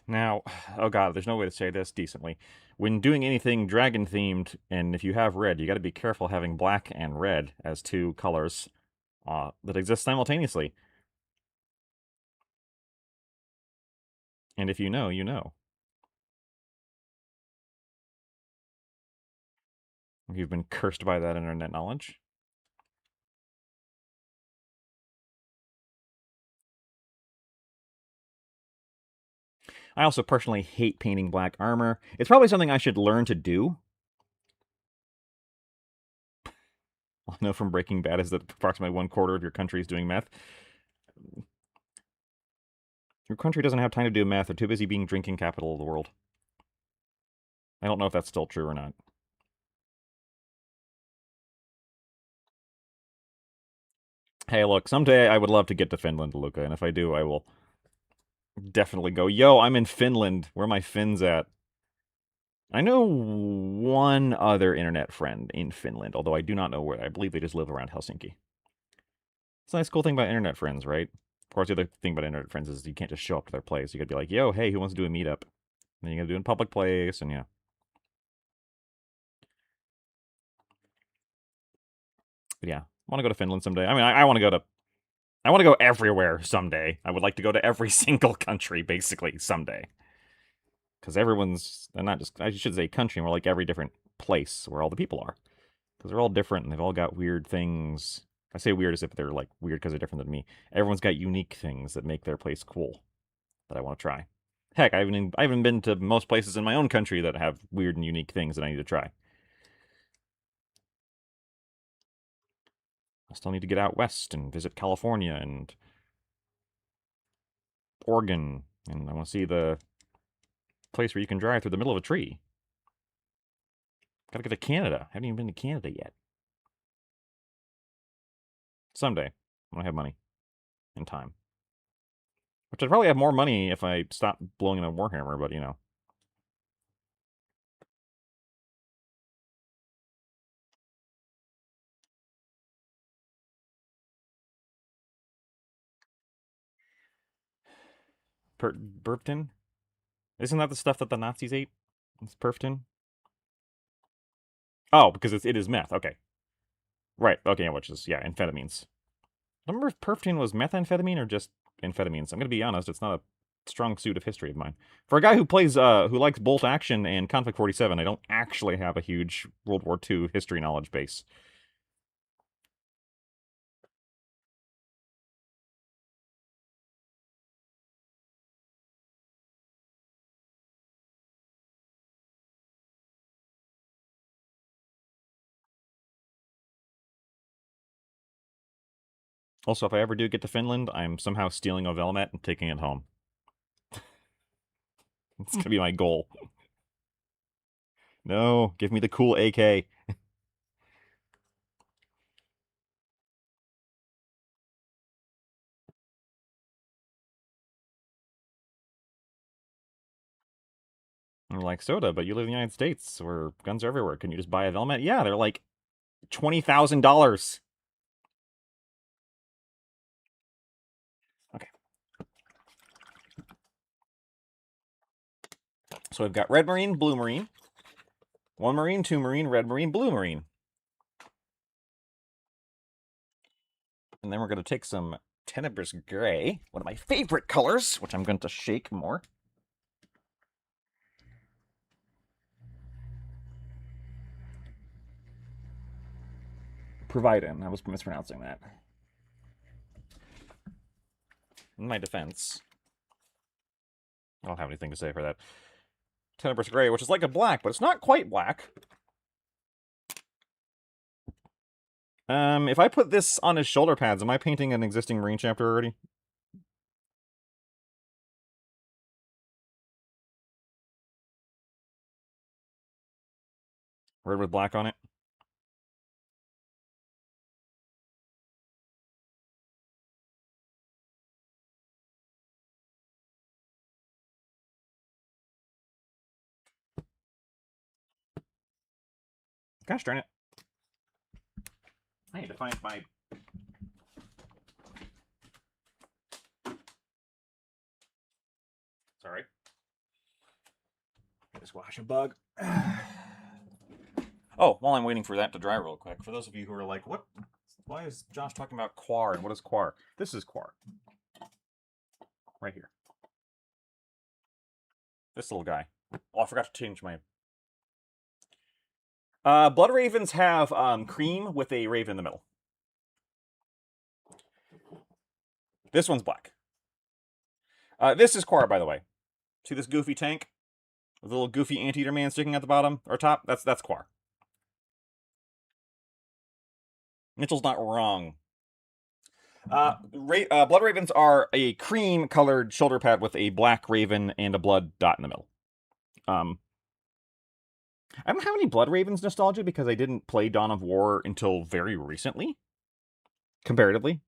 Now, oh god, there's no way to say this decently. When doing anything dragon themed, and if you have red, you got to be careful having black and red as two colors that exist simultaneously. And if you know, you know. If you've been cursed by that internet knowledge. I also personally hate painting black armor. It's probably something I should learn to do. I know from Breaking Bad is that approximately 1/4 of your country is doing meth. Your country doesn't have time to do meth. They're too busy being drinking capital of the world. I don't know if that's still true or not. Hey, look, someday I would love to get to Finland, Luca, and if I do, I will definitely go, yo, I'm in Finland. Where are my Finns at? I know one other internet friend in Finland, although I do not know where. I believe they just live around Helsinki. It's a nice cool thing about internet friends, right? Of course, the other thing about internet friends is you can't just show up to their place. You gotta be like, yo, hey, who wants to do a meetup? And then you gotta do it in a public place, and yeah. But yeah, I want to go to Finland someday. I mean, I want to go everywhere someday. I would like to go to every single country, basically, someday. Because everyone's, and not just, I should say country, more like every different place where all the people are. Because they're all different and they've all got weird things. I say weird as if they're like weird because they're different than me. Everyone's got unique things that make their place cool that I want to try. Heck, I haven't been to most places in my own country that have weird and unique things that I need to try. I still need to get out west and visit California and Oregon, and I want to see the place where you can drive through the middle of a tree. Gotta get to Canada. Haven't even been to Canada yet. Someday, when I have money and time. Which I'd probably have more money if I stopped blowing in a Warhammer, but you know. Burpton? Isn't that the stuff that the Nazis ate? It's Perfton? Oh, because it is meth. Okay. Right. Okay, which is, yeah, amphetamines. I don't remember if Perfton was methamphetamine or just amphetamines. I'm going to be honest, it's not a strong suit of history of mine. For a guy who plays, who likes Bolt Action and Conflict 47, I don't actually have a huge World War II history knowledge base. Also, if I ever do get to Finland, I'm somehow stealing a Velmet and taking it home. It's going to be my goal. No, give me the cool AK. I'm like, Soda, but you live in the United States where guns are everywhere. Can you just buy a Velmet? Yeah, they're like $20,000. Okay. So I've got Red Marine, Blue Marine. 1 Marine, 2 Marine, Red Marine, Blue Marine. And then we're going to take some Tenebrous Gray, one of my favorite colors, which I'm going to shake more. Providin. I was mispronouncing that. In my defense, I don't have anything to say for that. Tenebrous Gray, which is like a black, but it's not quite black. If I put this on his shoulder pads, am I painting an existing Marine chapter already? Red with black on it? Gosh darn it. I need to find my... Sorry. Squash a bug. Oh, while I'm waiting for that to dry real quick, for those of you who are like, what? Why is Josh talking about Quar, and what is Quar? This is Quar. Right here. This little guy. Oh, I forgot to change my... Blood Ravens have cream with a raven in the middle. This one's black. This is Quar, by the way. See this goofy tank? With a little goofy anteater man sticking at the bottom or top? That's Quar. Mitchell's not wrong. Blood Ravens are a cream-colored shoulder pad with a black raven and a blood dot in the middle. I don't have any Blood Ravens nostalgia because I didn't play Dawn of War until very recently, comparatively.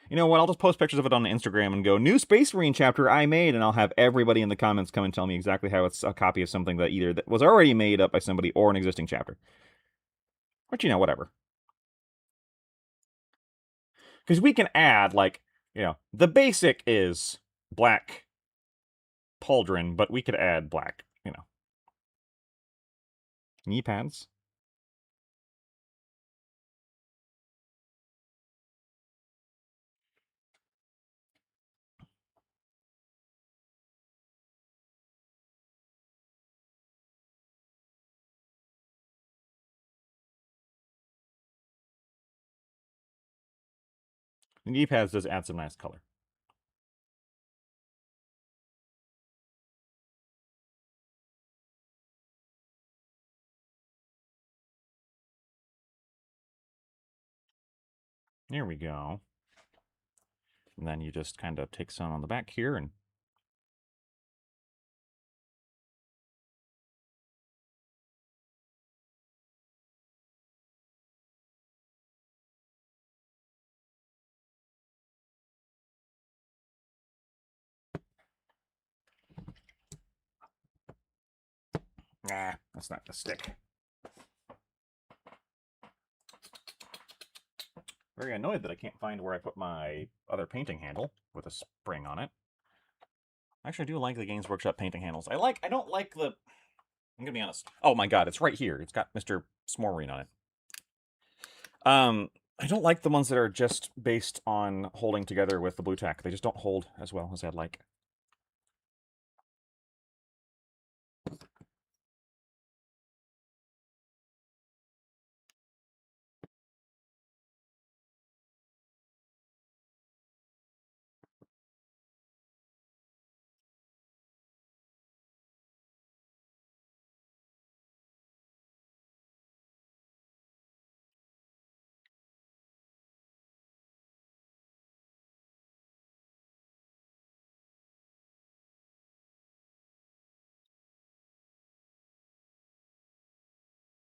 You know what? I'll just post pictures of it on Instagram and go, new Space Marine chapter I made, and I'll have everybody in the comments come and tell me exactly how it's a copy of something that either that was already made up by somebody or an existing chapter. But, you know, whatever. Because we can add, like, you know, the basic is black pauldron, but we could add black, you know, knee pads. The knee pads does add some nice color. There we go. And then you just kind of take some on the back here and nah, that's not gonna stick. Very annoyed that I can't find where I put my other painting handle with a spring on it. Actually, I do like the Games Workshop painting handles. I don't like the... I'm gonna be honest. Oh my god, it's right here. It's got Mr. Smormarine on it. I don't like the ones that are just based on holding together with the blue tack. They just don't hold as well as I'd like.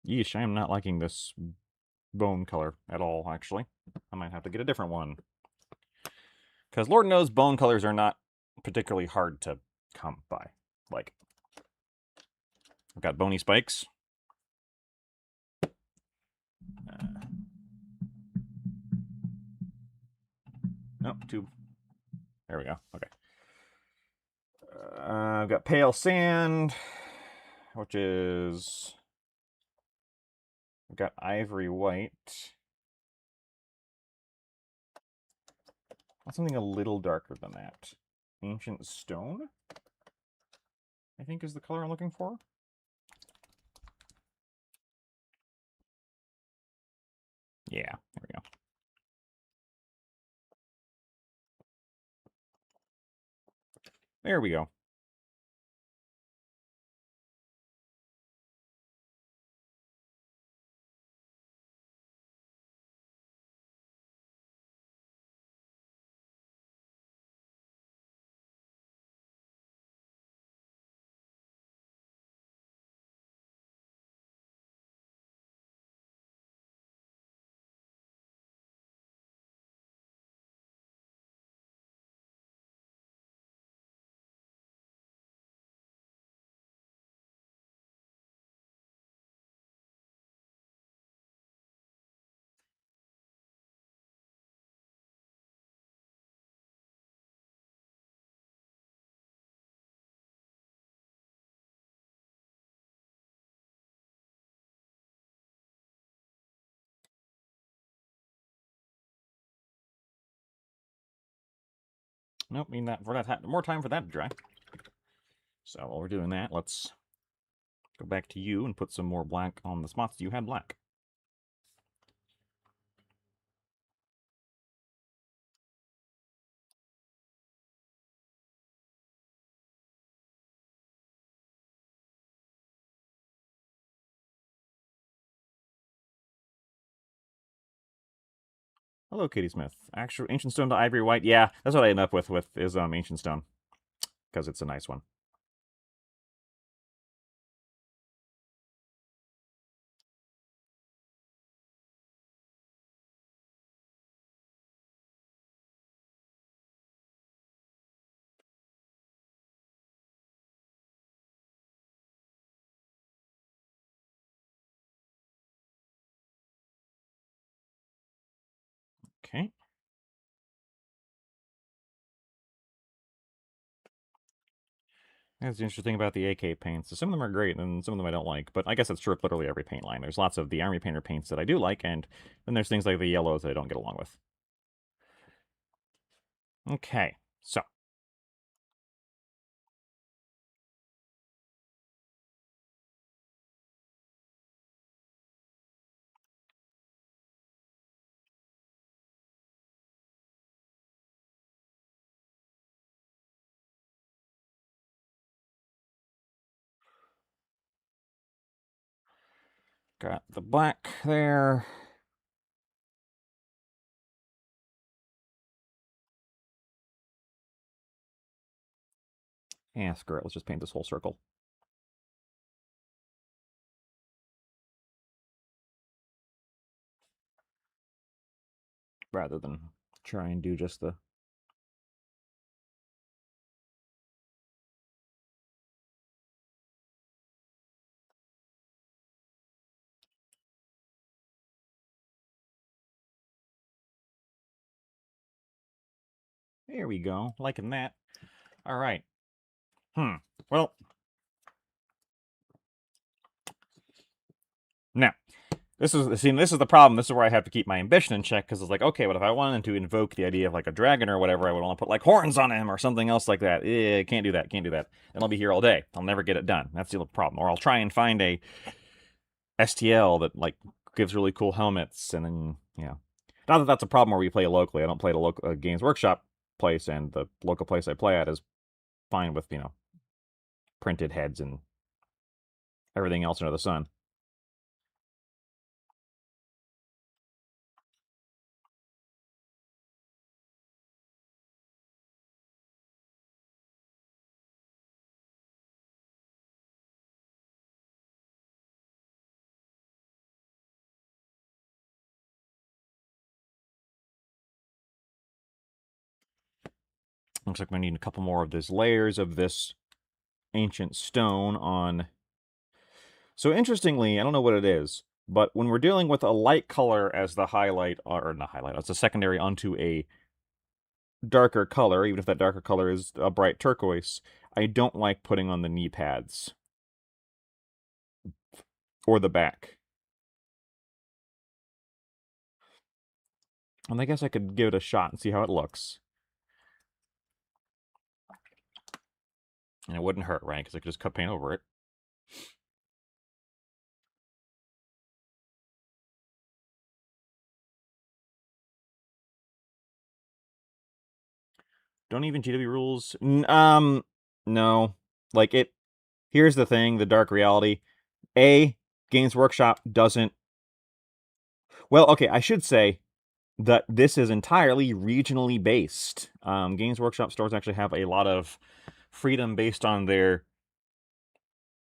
Yeesh, I am not liking this bone color at all, actually. I might have to get a different one. Because Lord knows bone colors are not particularly hard to come by. Like, I've got bony spikes. Nope, tube. There we go. Okay. I've got pale sand, which is... I've got ivory white. Something a little darker than that. Ancient stone, I think is the color I'm looking for. Yeah, there we go. There we go. Nope, need that for that. More time for that to dry. So while we're doing that, let's go back to you and put some more black on the spots you had black. Hello, Katie Smith. Actual Ancient Stone to Ivory White. Yeah, that's what I end up with is Ancient Stone. Because it's a nice one. Okay. That's the interesting thing about the AK paints. Some of them are great, and some of them I don't like. But I guess that's true of literally every paint line. There's lots of the Army Painter paints that I do like, and then there's things like the yellows that I don't get along with. Okay, so. Got the black there. Yeah, screw it. Let's just paint this whole circle. Rather than try and do just the... There we go. Liking that. All right. Well. Now, this is the problem. This is where I have to keep my ambition in check, because it's like, okay, but if I wanted to invoke the idea of like a dragon or whatever, I would want to put like horns on him or something else like that. Can't do that. Can't do that. And I'll be here all day. I'll never get it done. That's the problem. Or I'll try and find a STL that like gives really cool helmets, and then not that that's a problem where we play locally. I don't play at a local Games Workshop place, and the local place I play at is fine with printed heads and everything else under the sun. Looks like we need a couple more of these layers of this ancient stone on. So interestingly, I don't know what it is, but when we're dealing with a light color as the highlight, or not highlight, as a secondary onto a darker color, even if that darker color is a bright turquoise, I don't like putting on the knee pads or the back. And I guess I could give it a shot and see how it looks. And it wouldn't hurt, right? Because I could just cut paint over it. Don't even GW rules. No. Like it. Here's the thing: the dark reality. Games Workshop doesn't. Well, okay, I should say that this is entirely regionally based. Games Workshop stores actually have a lot of freedom based on their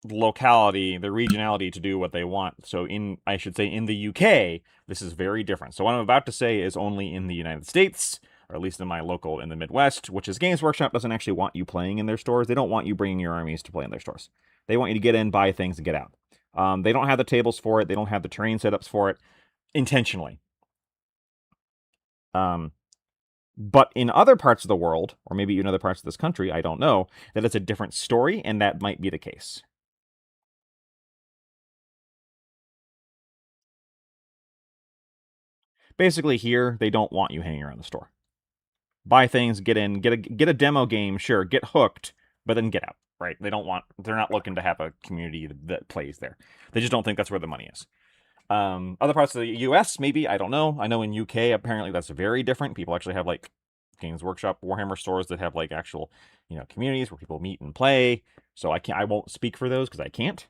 locality, their regionality to do what they want. So I should say in the UK, this is very different. So what I'm about to say is only in the United States, or at least in my local in the Midwest, which is Games Workshop doesn't actually want you playing in their stores. They don't want you bringing your armies to play in their stores. They want you to get in, buy things, and get out. They don't have the tables for it. They don't have the terrain setups for it intentionally. But in other parts of the world, or maybe in other parts of this country, I don't know, that it's a different story, and that might be the case. Basically, here, they don't want you hanging around the store. Buy things, get in, get a demo game, sure, get hooked, but then get out, right? They're not looking to have a community that plays there. They just don't think that's where the money is. Other parts of the US, maybe, I don't know. I know in UK, apparently that's very different. People actually have like Games Workshop Warhammer stores that have like actual, communities where people meet and play. So I won't speak for those because I can't.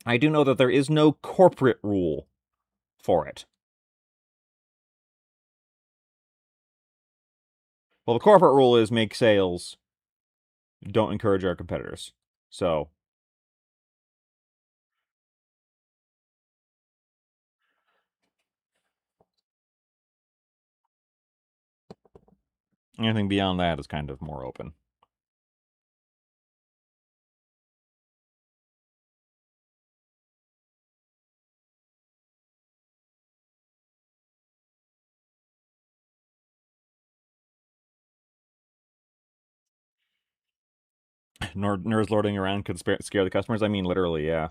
I do know that there is no corporate rule for it. Well, the corporate rule is make sales, don't encourage our competitors. So anything beyond that is kind of more open. Nerds lording around could scare the customers. I mean, literally, yeah.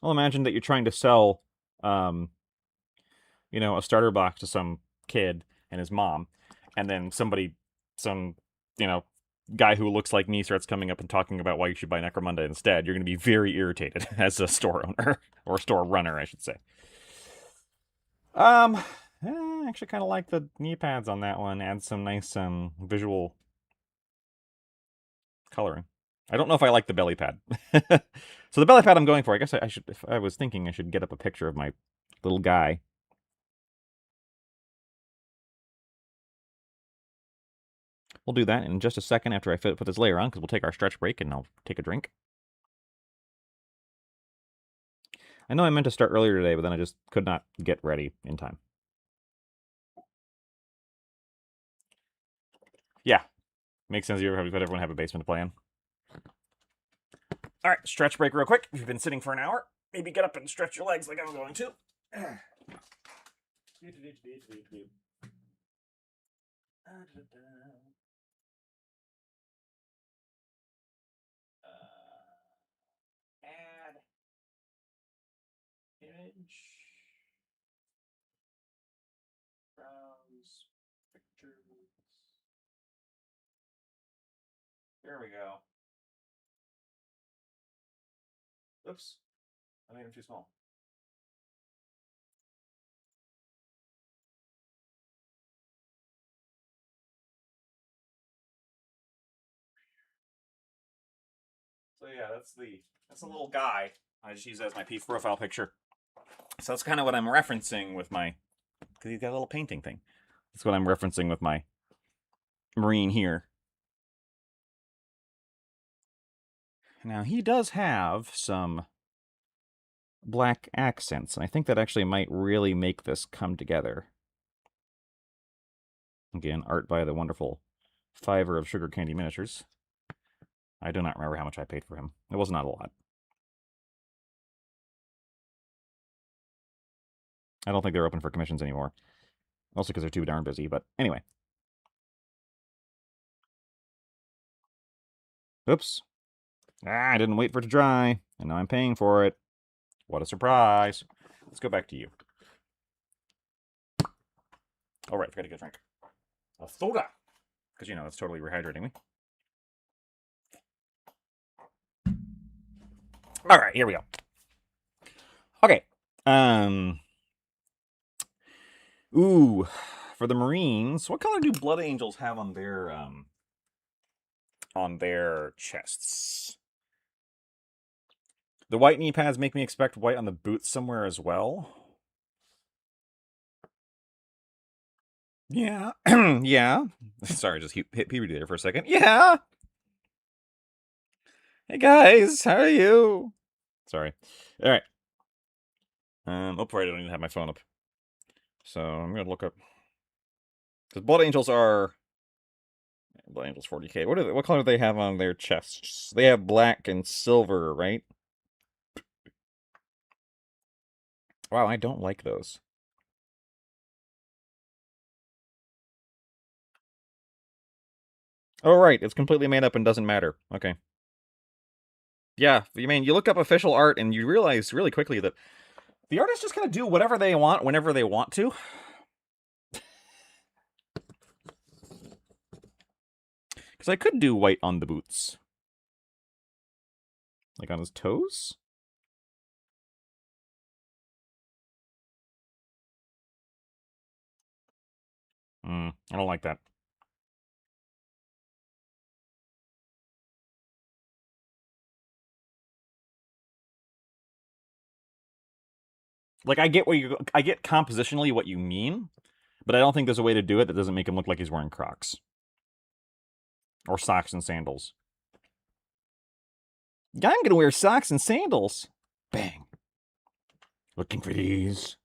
Well, imagine that you're trying to sell, um, a starter box to some kid and his mom, and then some, you know, guy who looks like me starts coming up and talking about why you should buy Necromunda instead. You're going to be very irritated as a store owner or store runner, I should say. Um, I actually kind of like the knee pads on that one. Add some nice visual coloring. I don't know if I like the belly pad. So the belly pad I'm going for. I guess I should. If I was thinking, I should get up a picture of my little guy. We'll do that in just a second after I put this layer on, because we'll take our stretch break and I'll take a drink. I know I meant to start earlier today, but then I just could not get ready in time. Yeah, makes sense. You ever everyone have a basement to play in? All right, stretch break real quick. If you've been sitting for an hour, maybe get up and stretch your legs like I'm going to. Add image, browse pictures. There we go. Oops, I made them too small. So yeah, that's the little guy I just use as my profile picture. So that's kind of what I'm referencing with my, because he's got a little painting thing. That's what I'm referencing with my Marine here. Now he does have some black accents, and I think that actually might really make this come together. Again, art by the wonderful Fiver of Sugar Candy Miniatures. I do not remember how much I paid for him. It was not a lot. I don't think they're open for commissions anymore. Also because they're too darn busy, but anyway. Oops. I didn't wait for it to dry, and now I'm paying for it. What a surprise. Let's go back to you. Oh, right, forgot to get a drink. A soda! Because, it's totally rehydrating me. All right, here we go. Okay. Ooh, for the Marines, what color do Blood Angels have on their chests? The white knee pads make me expect white on the boots somewhere as well. Yeah. Yeah. Sorry, just hit puberty there for a second. Yeah. Hey guys, how are you? Sorry. All right. Oh, right, I don't even have my phone up. So I'm gonna look up, because Blood Angels 40K. What color do they have on their chests? They have black and silver, right? Wow, I don't like those. Oh, right, it's completely made up and doesn't matter. Okay. Yeah, I mean, you look up official art and you realize really quickly that the artists just kind of do whatever they want whenever they want to. Because I could do white on the boots. Like on his toes? I don't like that. Like I get I get compositionally what you mean, but I don't think there's a way to do it that doesn't make him look like he's wearing Crocs or socks and sandals. Yeah, I'm gonna wear socks and sandals. Bang. Looking for these.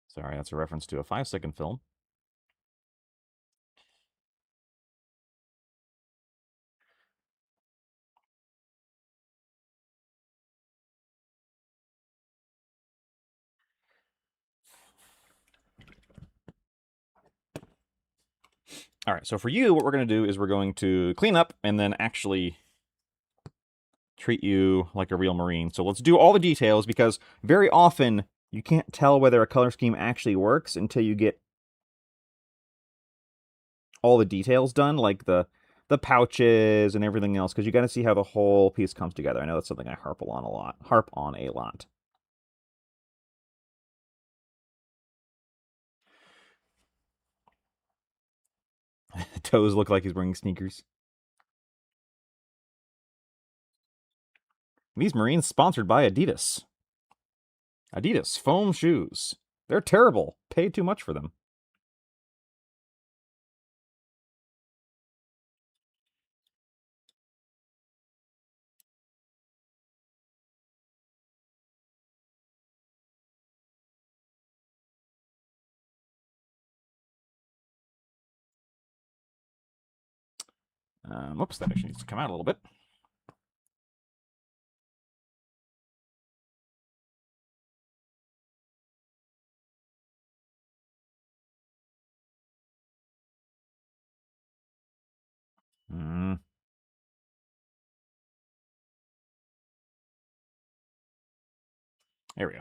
Sorry, that's a reference to a 5-second film. All right, so for you, what we're going to do is we're going to clean up and then actually treat you like a real Marine. So let's do all the details because very often you can't tell whether a color scheme actually works until you get all the details done, like the pouches and everything else, because you got to see how the whole piece comes together. I know that's something I harp on a lot. Toes look like he's wearing sneakers. These Marines sponsored by Adidas. Adidas foam shoes. They're terrible. Pay too much for them. Oops, that actually needs to come out a little bit. Mm. There we go.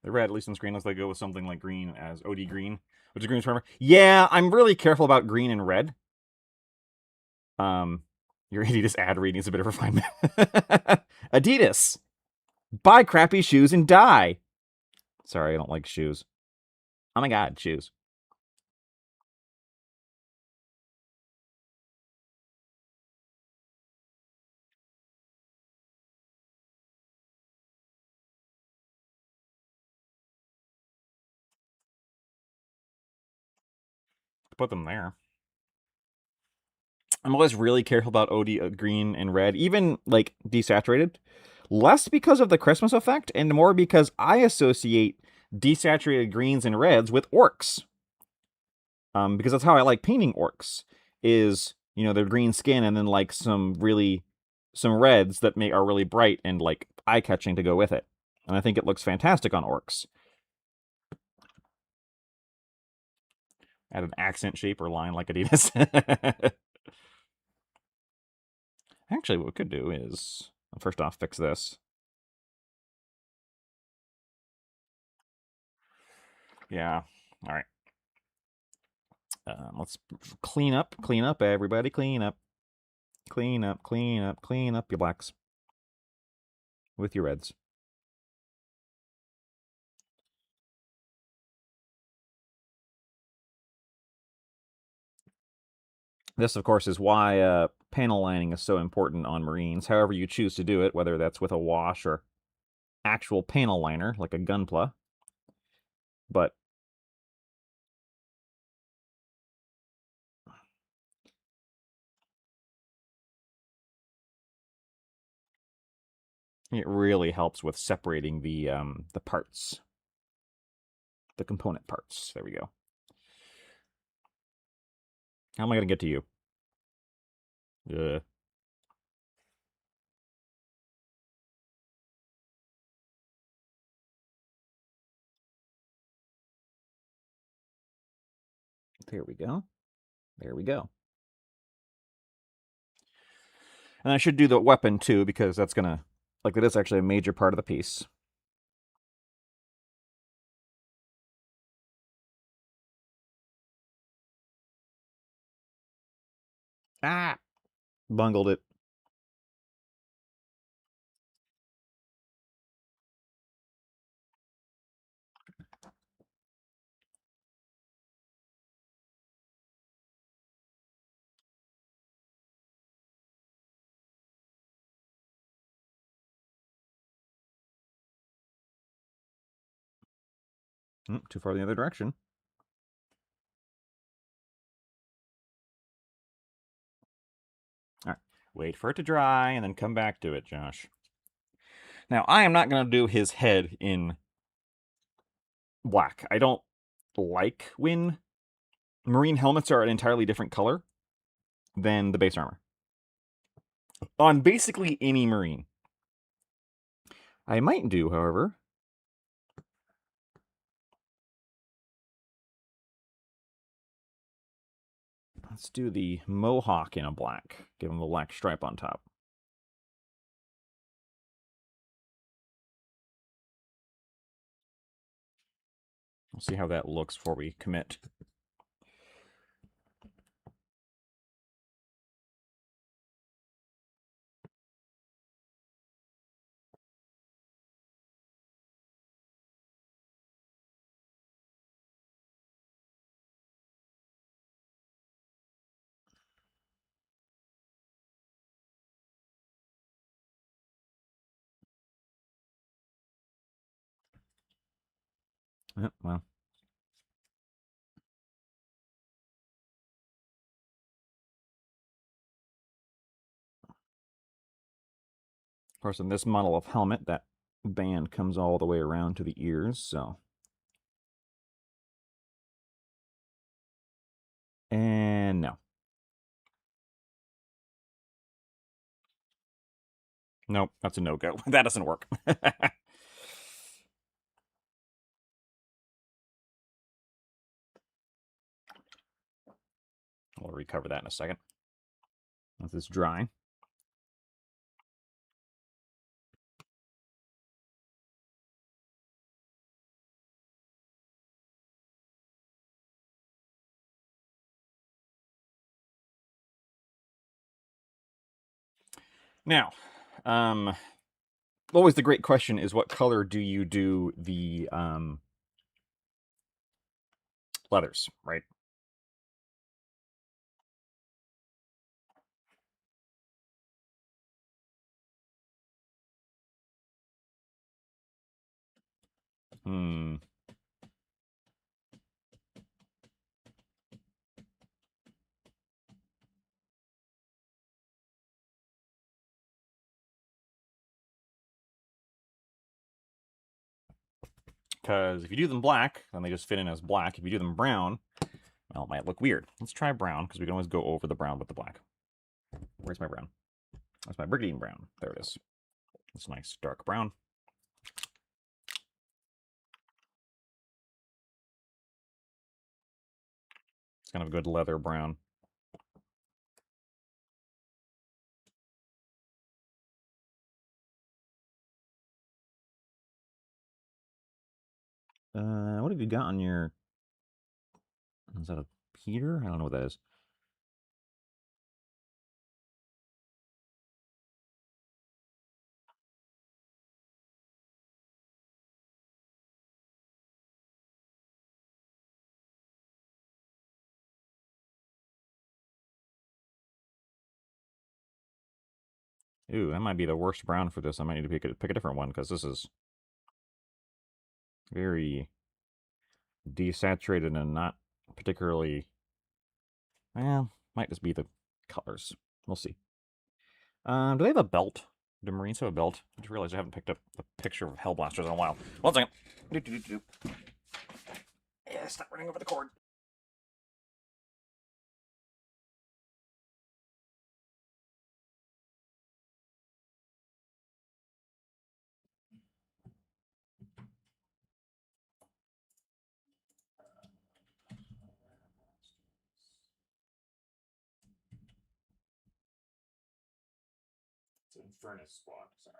The red, at least on screen, looks like go with something like green as OD green, which is green forever. Yeah, I'm really careful about green and red. Your Adidas ad read needs a bit of refinement. Adidas, buy crappy shoes and die. Sorry, I don't like shoes. Oh my god, shoes. Put them there. I'm always really careful about OD green and red, even like desaturated. Less because of the Christmas effect, and more because I associate desaturated greens and reds with orcs. Because that's how I like painting orcs. Is their green skin and then like some reds that are really bright and like eye catching to go with it. And I think it looks fantastic on orcs. Add an accent shape or line like Adidas. Actually, what we could do is first off fix this. Yeah. All right. Let's clean up, everybody, clean up, clean up, clean up, clean up your blacks with your reds. This, of course, is why panel lining is so important on Marines. However you choose to do it, whether that's with a wash or actual panel liner, like a Gunpla. But it really helps with separating the parts, the component parts. There we go. How am I going to get to you? There we go. There we go. And I should do the weapon too, because that's going to, like, that is actually a major part of the piece. Ah! Bungled it. Too far the other direction. All right. Wait for it to dry and then come back to it, Josh. Now, I am not going to do his head in black. I don't like when marine helmets are an entirely different color than the base armor. On basically any marine. I might do, however. Let's do the Mohawk in a black. Give him the black stripe on top. We'll see how that looks before we commit. Well. Of course, in this model of helmet, that band comes all the way around to the ears, so. And no. Nope, that's a no-go. That doesn't work. We'll recover that in a second. Once it's dry. Now, always the great question is what color do you do the leathers, right? Hmm. Because if you do them black, then they just fit in as black. If you do them brown, well, it might look weird. Let's try brown, because we can always go over the brown with the black. Where's my brown? That's my brigandine brown. There it is. It's nice dark brown. It's kind of a good leather brown. What have you got on your... Is that a heater? I don't know what that is. Ooh, that might be the worst brown for this. I might need to pick a different one, because this is very desaturated and not particularly... Well, might just be the colors. We'll see. Do they have a belt? Do Marines have a belt? I just realized I haven't picked up a picture of Hellblasters in a while. One second. Yeah, stop running over the cord. It's in furnace squad, sorry.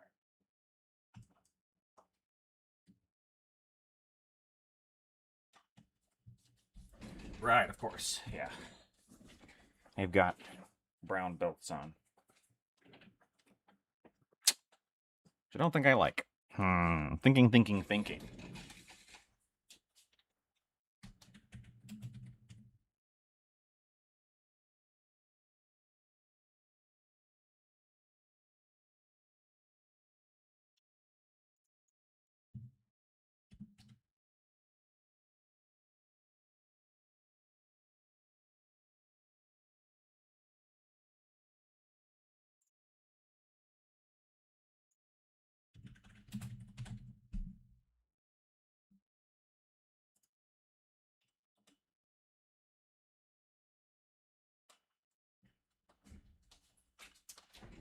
Right, of course, yeah. They've got brown belts on. Which I don't think I like. Thinking.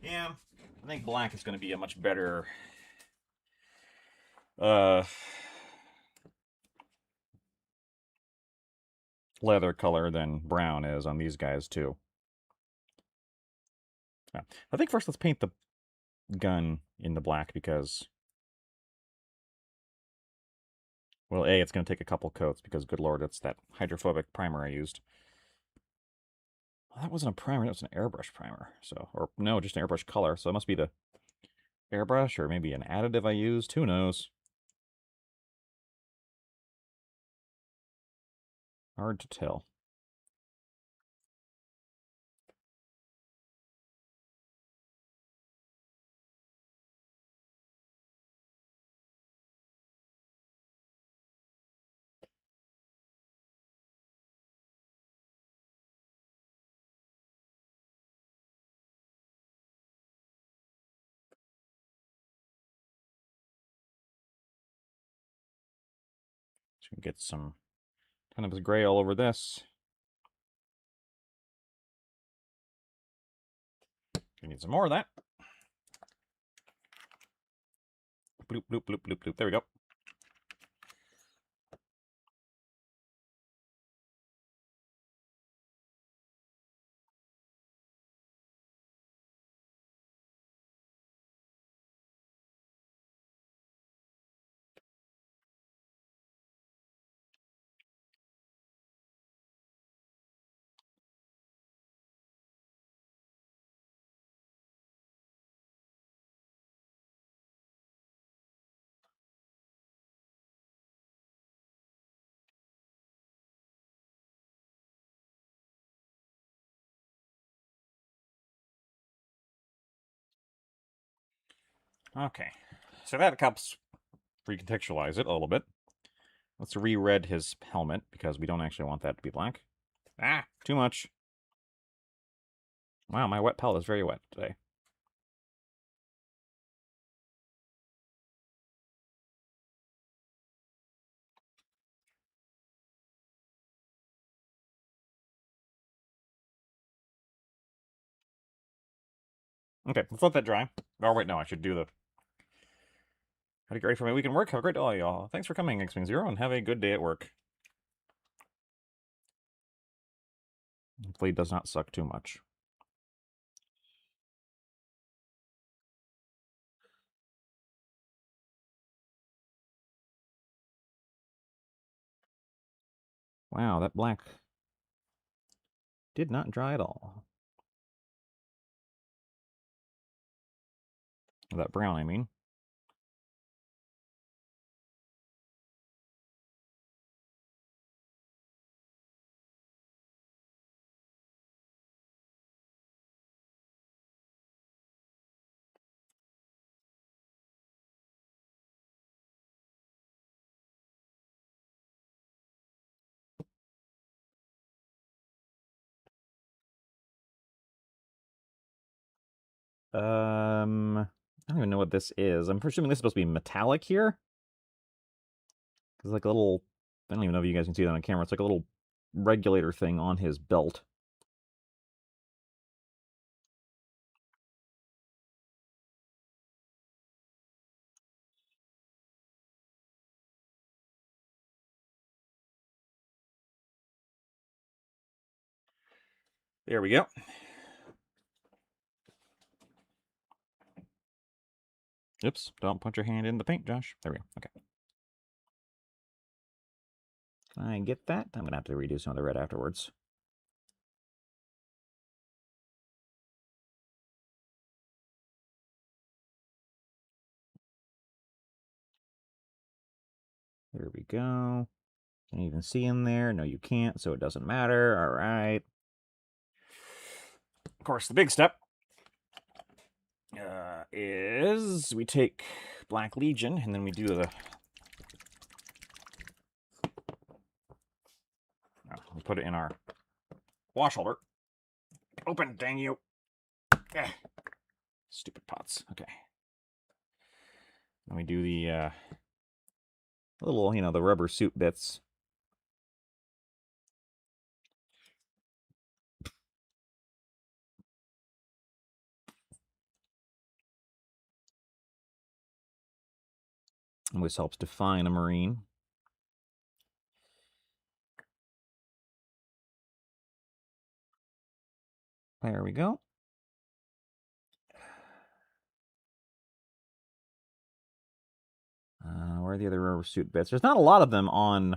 Yeah, I think black is going to be a much better uh, leather color than brown is on these guys, too. Yeah. I think first let's paint the gun in the black because, well, A, it's going to take a couple coats because, good lord, it's that hydrophobic primer I used. Well, that wasn't a primer, that was an airbrush primer. So, or no, just an airbrush color. So it must be the airbrush or maybe an additive I used. Who knows? Hard to tell. So we can get some kind of this gray all over this. We need some more of that. Bloop, bloop, bloop, bloop, bloop. There we go. Okay, so that helps recontextualize it a little bit. Let's re-red his helmet because we don't actually want that to be black. Ah, too much. Wow, my wet palette is very wet today. Okay, let's let that dry. Oh, wait, no, I should do the... How to get ready for my weekend work. Have a great day, y'all. Thanks for coming, X-Wing Zero, and have a good day at work. Hopefully it does not suck too much. Wow, that black did not dry at all. That brown, I mean. I don't even know what this is. I'm presuming this is supposed to be metallic here. It's like a little, I don't even know if you guys can see that on camera. It's like a little regulator thing on his belt. There we go. Oops, don't put your hand in the paint, Josh. There we go. Okay. I get that. I'm going to have to redo some of the red afterwards. There we go. Can you even see in there? No, you can't, so it doesn't matter. All right. Of course, the big step is we take Black Legion, and then we do the... we put it in our wash holder. Open, dang you. Eh. Stupid pots. Okay. Then we do the little, you know, the rubber suit bits. Always helps define a marine. There we go. Where are the other rubber suit bits? There's not a lot of them on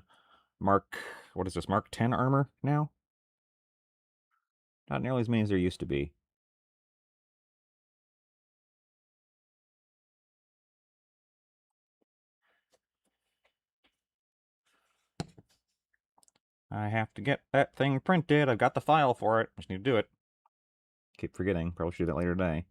Mark... What is this, Mark 10 armor now? Not nearly as many as there used to be. I have to get that thing printed. I've got the file for it. I just need to do it. Keep forgetting. Probably should do that later today.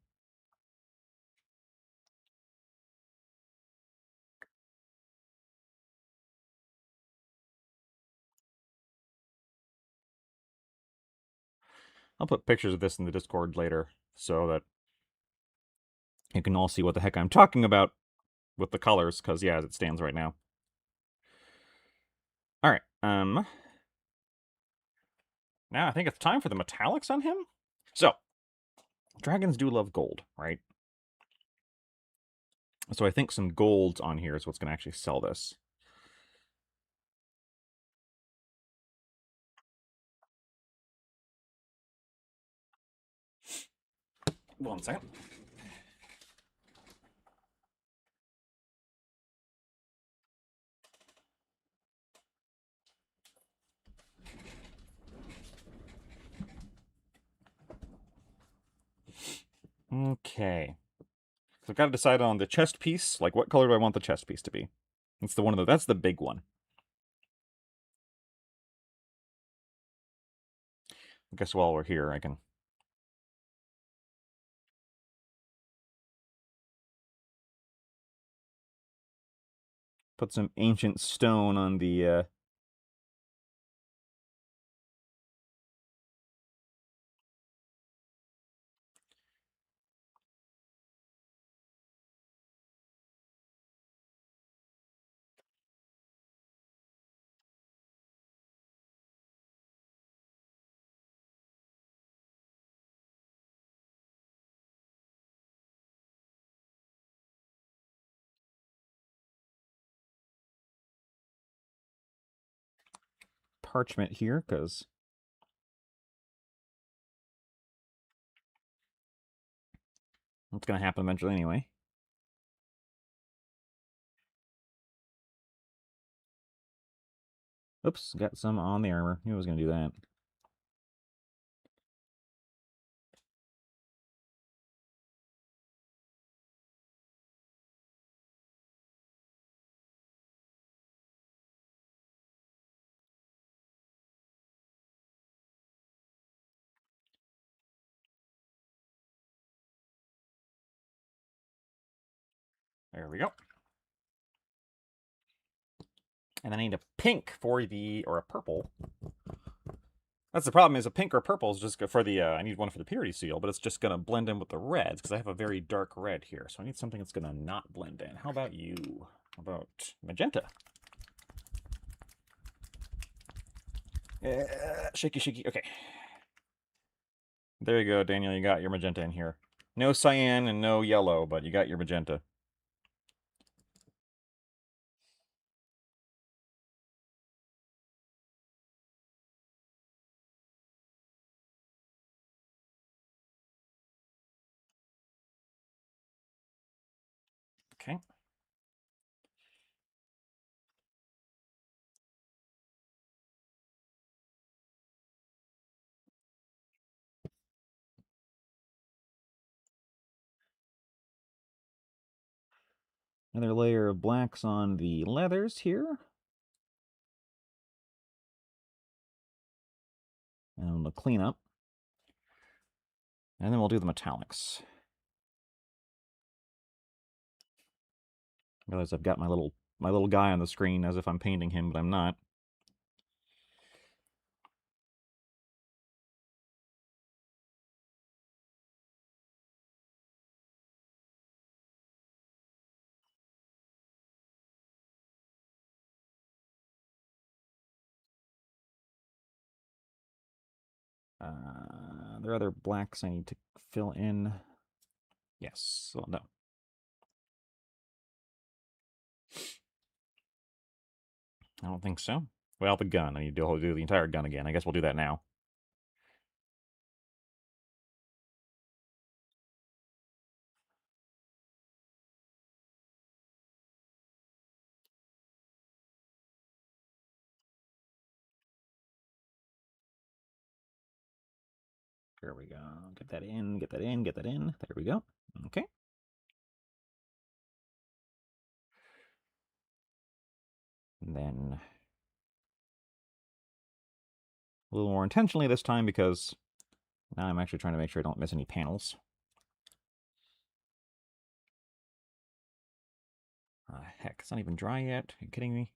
I'll put pictures of this in the Discord later so that you can all see what the heck I'm talking about with the colors, because, yeah, as it stands right now. Alright, now I think it's time for the metallics on him. So, dragons do love gold, right? So I think some gold on here is what's going to actually sell this. One second. Okay. So I've got to decide on the chest piece. Like, what color do I want the chest piece to be? That's the big one. I guess while we're here, I can put some ancient stone on the parchment here, because it's going to happen eventually anyway. Oops, got some on the armor. Knew I was going to do that. There we go. And I need a pink for the, or a purple. That's the problem, is a pink or purple is just for the, I need one for the purity seal, but it's just going to blend in with the reds, because I have a very dark red here. So I need something that's going to not blend in. How about you? How about magenta? Shaky, shaky. Okay. There you go, Daniel. You got your magenta in here. No cyan and no yellow, but you got your magenta. Okay. Another layer of blacks on the leathers here. And we'll clean up. And then we'll do the metallics. Realize I've got my little guy on the screen as if I'm painting him, but I'm not. There are other blacks I need to fill in. Yes, well, no. I don't think so. Well, the gun. I need to do the entire gun again. I guess we'll do that now. There we go. Get that in, get that in, get that in. There we go. Okay. And then a little more intentionally this time because now I'm actually trying to make sure I don't miss any panels. Heck, it's not even dry yet. Are you kidding me?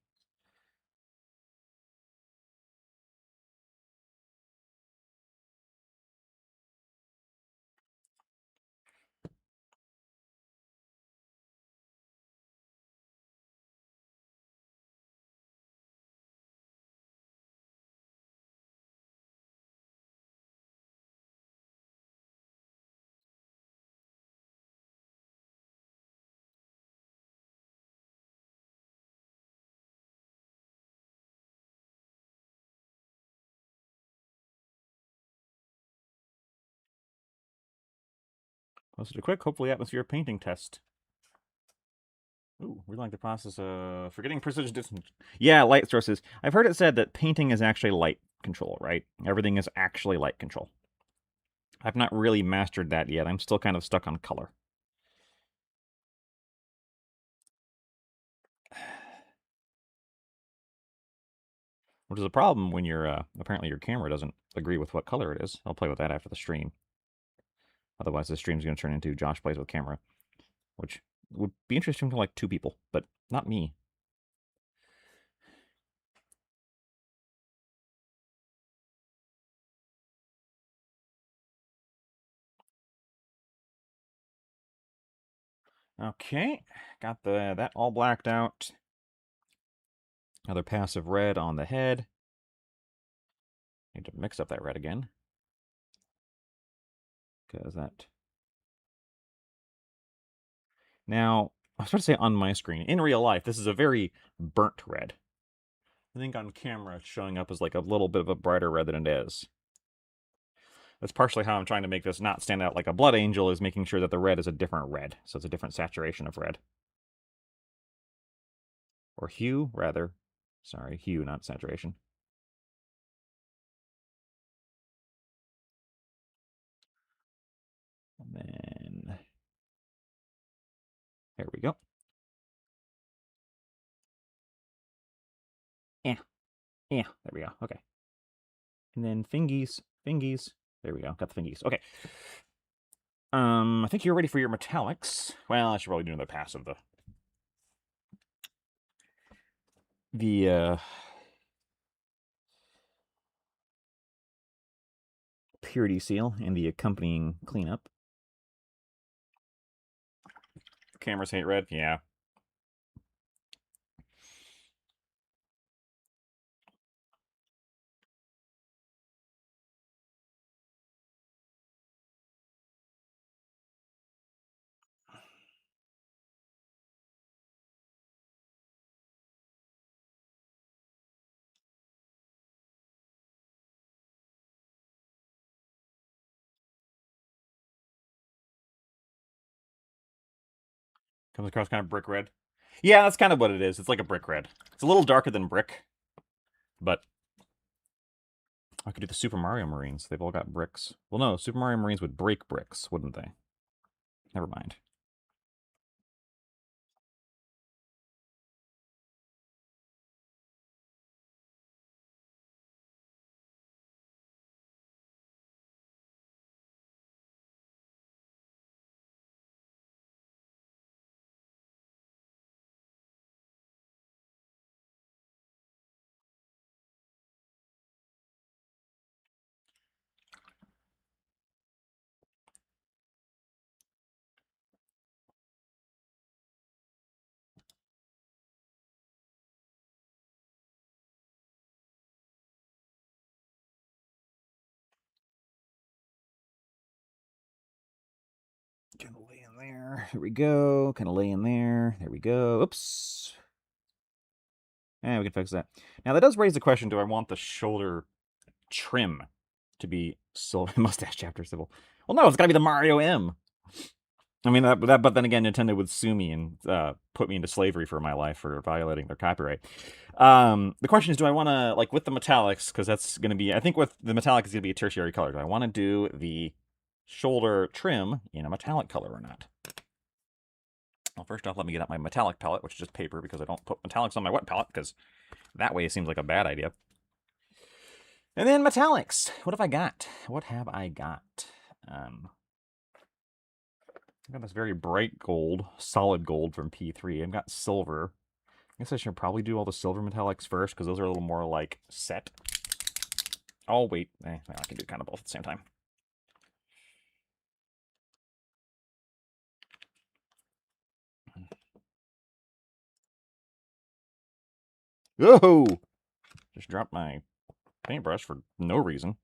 Let's do a quick, hopefully, atmosphere painting test. Ooh, we like the process of forgetting precision distance. Yeah, light sources. I've heard it said that painting is actually light control, right? Everything is actually light control. I've not really mastered that yet. I'm still kind of stuck on color. Which is a problem when apparently your camera doesn't agree with what color it is. I'll play with that after the stream. Otherwise, the stream's going to turn into Josh plays with camera, which would be interesting to like 2 people, but not me. Okay, got that all blacked out. Another passive red on the head. Need to mix up that red again. Because that... Now, I was about to say on my screen. In real life, this is a very burnt red. I think on camera it's showing up as like a little bit of a brighter red than it is. That's partially how I'm trying to make this not stand out like a blood angel, is making sure that the red is a different red. So it's a different saturation of red. Or hue, rather. Sorry, hue, not saturation. And then... There we go. Yeah. Yeah, there we go. Okay. And then fingies. Fingies. There we go. Got the fingies. Okay. I think you're ready for your metallics. Well, I should probably do another pass of the purity seal and the accompanying cleanup. Cameras hate red? Yeah. Comes across kind of brick red. Yeah, that's kind of what it is. It's like a brick red. It's a little darker than brick, but I could do the Super Mario Marines. They've all got bricks. Well, no, Super Mario Marines would break bricks, wouldn't they? Never mind. Kind of lay in there. Here we go. Kind of lay in there. There we go. Oops. We can fix that. Now, that does raise the question, do I want the shoulder trim to be silver? Mustache chapter civil. Well, no, it's got to be the Mario M. I mean, but then again, Nintendo would sue me and put me into slavery for my life for violating their copyright. The question is, do I want to, like, with the metallics, because that's going to be, I think with the metallic is going to be a tertiary color. Do I want to do the shoulder trim in a metallic color or not? Well, first off, let me get out my metallic palette, which is just paper, because I don't put metallics on my wet palette, because that way it seems like a bad idea. And then metallics. What have I got? What have I got? I've got this very bright gold, solid gold from P3. I've got silver. I guess I should probably do all the silver metallics first, because those are a little more, like, set. Oh, wait. I can do kind of both at the same time. Oh! Just dropped my paintbrush for no reason.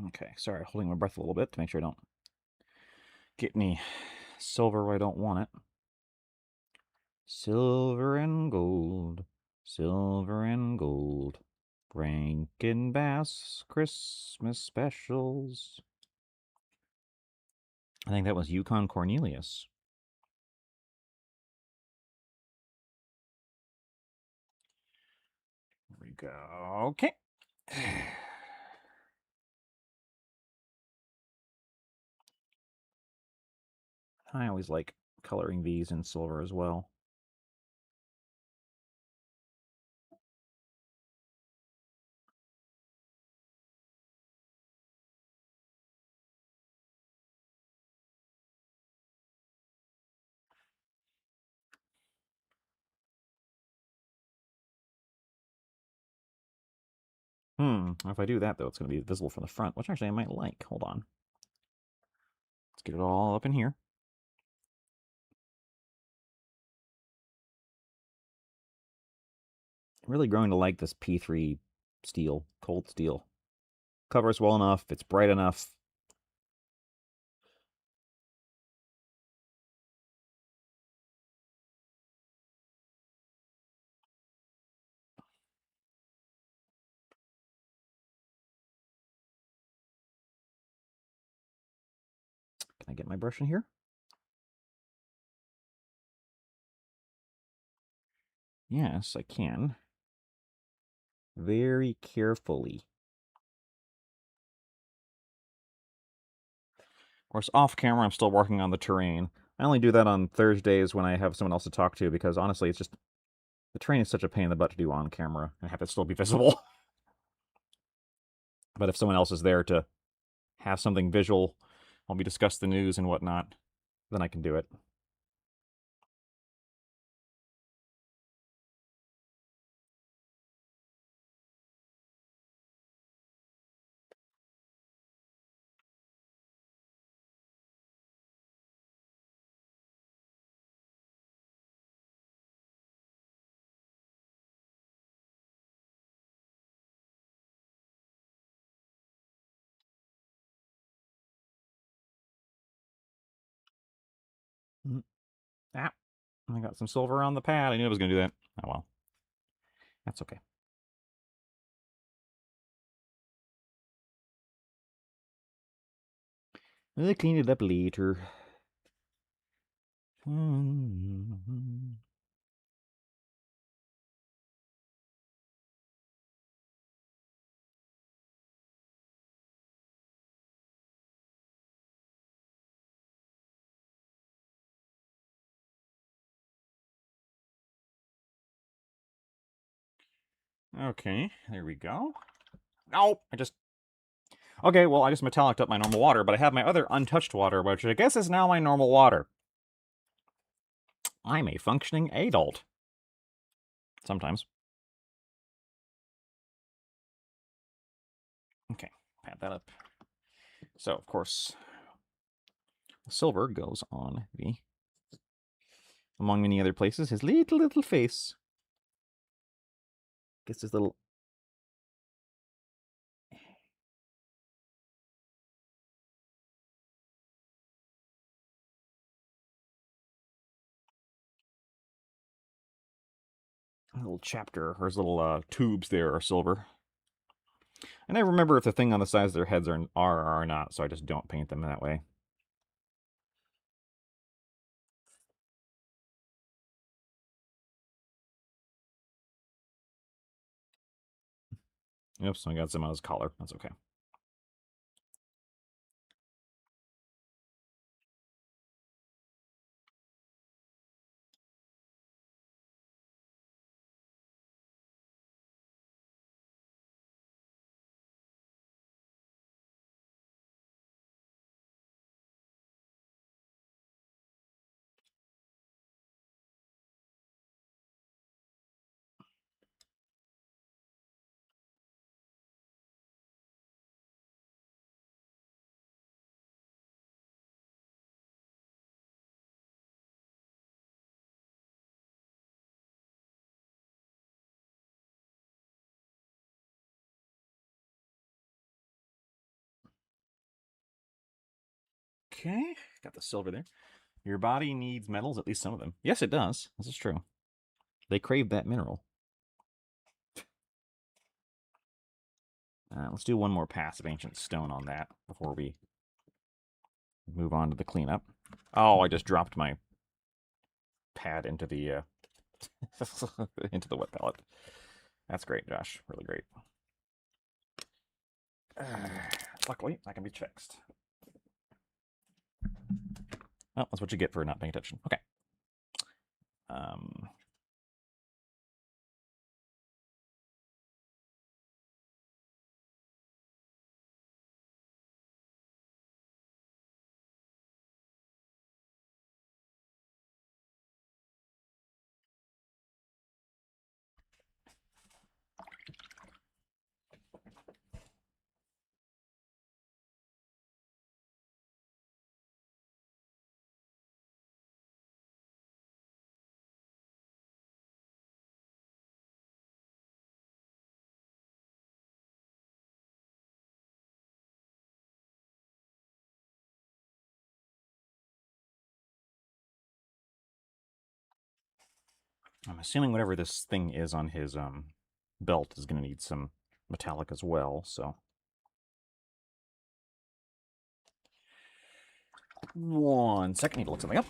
Okay, sorry, holding my breath a little bit to make sure I don't get any silver where I don't want it. Silver and gold, silver and gold. Rankin Bass Christmas specials. I think that was Yukon Cornelius. There we go. Okay. I always like coloring these in silver as well. If I do that, though, it's going to be visible from the front, which actually I might like. Hold on. Let's get it all up in here. I'm really growing to like this P3 steel, cold steel. Covers well enough, it's bright enough. Can I get my brush in here? Yes, I can. Very carefully. Of course, off camera, I'm still working on the terrain. I only do that on Thursdays when I have someone else to talk to, because honestly, it's just, the terrain is such a pain in the butt to do on camera and have it still be visible. But if someone else is there to have something visual while we discuss the news and whatnot, then I can do it. Ah, I got some silver on the pad. I knew I was going to do that. Oh well. That's okay. I'll clean it up later. Okay, there we go. No, Okay, well, I just metalliced up my normal water, but I have my other untouched water, which I guess is now my normal water. I'm a functioning adult. Sometimes. Okay, add that up. So, of course, silver goes on among many other places, his little face. Gets his little... little chapter, or his little tubes there are silver. I never remember if the thing on the sides of their heads are or are not, so I just don't paint them that way. Oops, I got some on his collar. That's okay. Okay, got the silver there. Your body needs metals, at least some of them. Yes, it does. This is true. They crave that mineral. Let's do one more pass of ancient stone on that before we move on to the cleanup. Oh, I just dropped my pad into the into the wet palette. That's great, Josh. Really great. Luckily, that can be fixed. Well, that's what you get for not paying attention. Okay. Um, I'm assuming whatever this thing is on his belt is going to need some metallic as well, so... 1 second, need to look something up.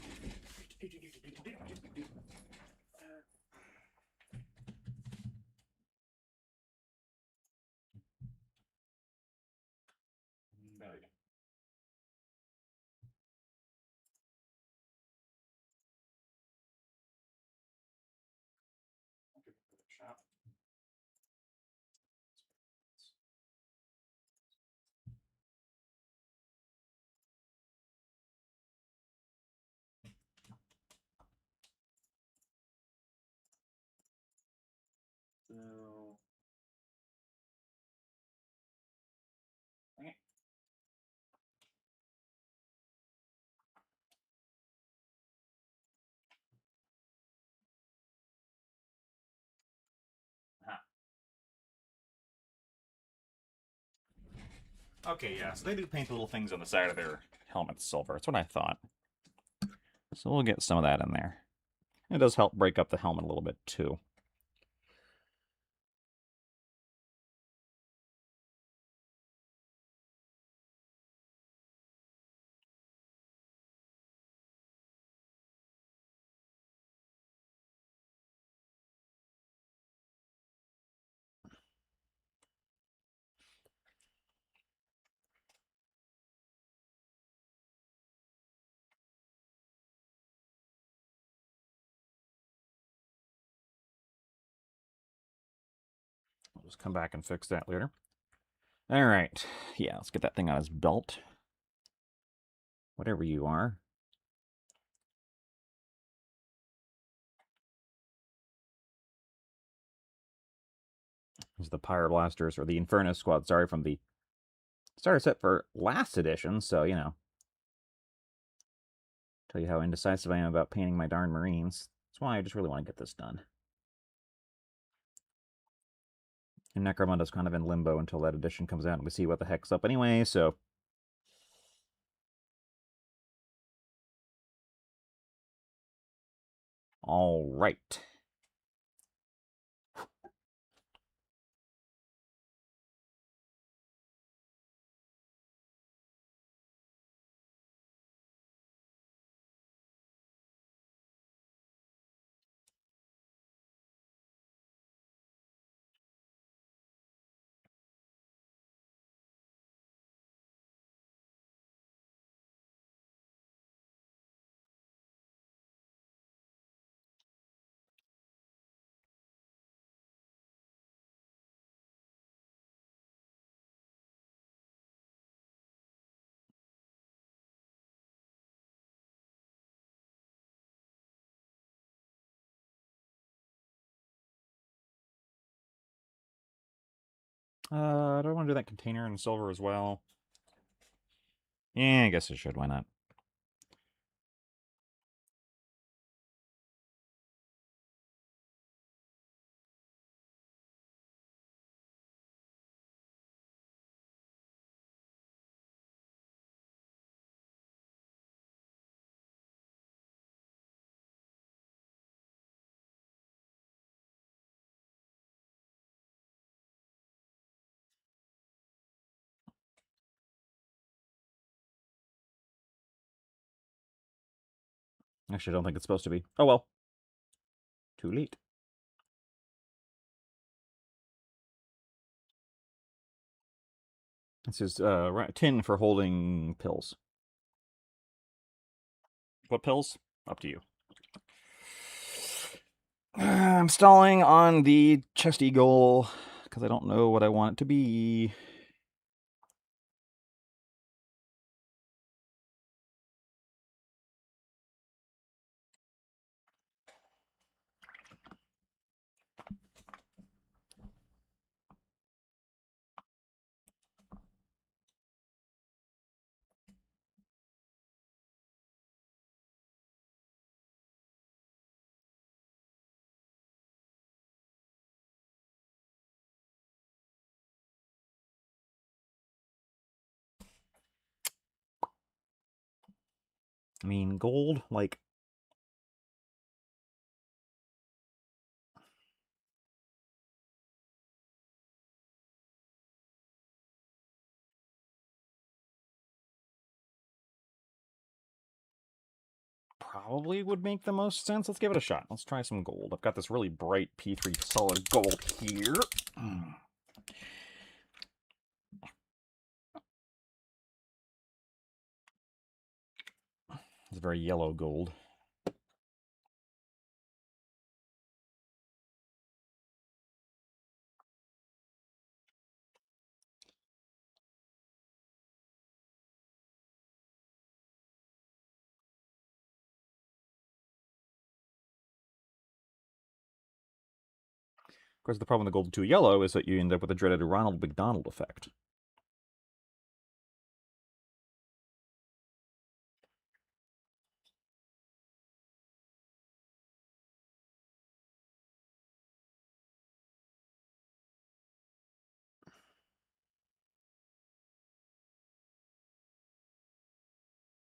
So... Okay, yeah, so they do paint the little things on the side of their helmets silver. That's what I thought. So we'll get some of that in there. It does help break up the helmet a little bit, too. just come back and fix that later. All right. Yeah, let's get that thing on his belt. Whatever you are. These are the Pyroblasters, or the Inferno Squad, sorry, from the starter set for last edition, so, you know. Tell you how indecisive I am about painting my darn Marines. That's why I just really want to get this done. And Necromunda's kind of in limbo until that edition comes out and we see what the heck's up anyway, so... All right. Do I want to do that container in silver as well? Yeah, I guess I should. Why not? Actually, I don't think it's supposed to be. Oh well. Too late. This is tin for holding pills. What pills? Up to you. I'm stalling on the chest eagle because I don't know what I want it to be. I mean, gold, like... probably would make the most sense. Let's give it a shot. Let's try some gold. I've got this really bright P3 solid gold here. It's very yellow gold. Of course, the problem with the gold to yellow is that you end up with the dreaded Ronald McDonald effect.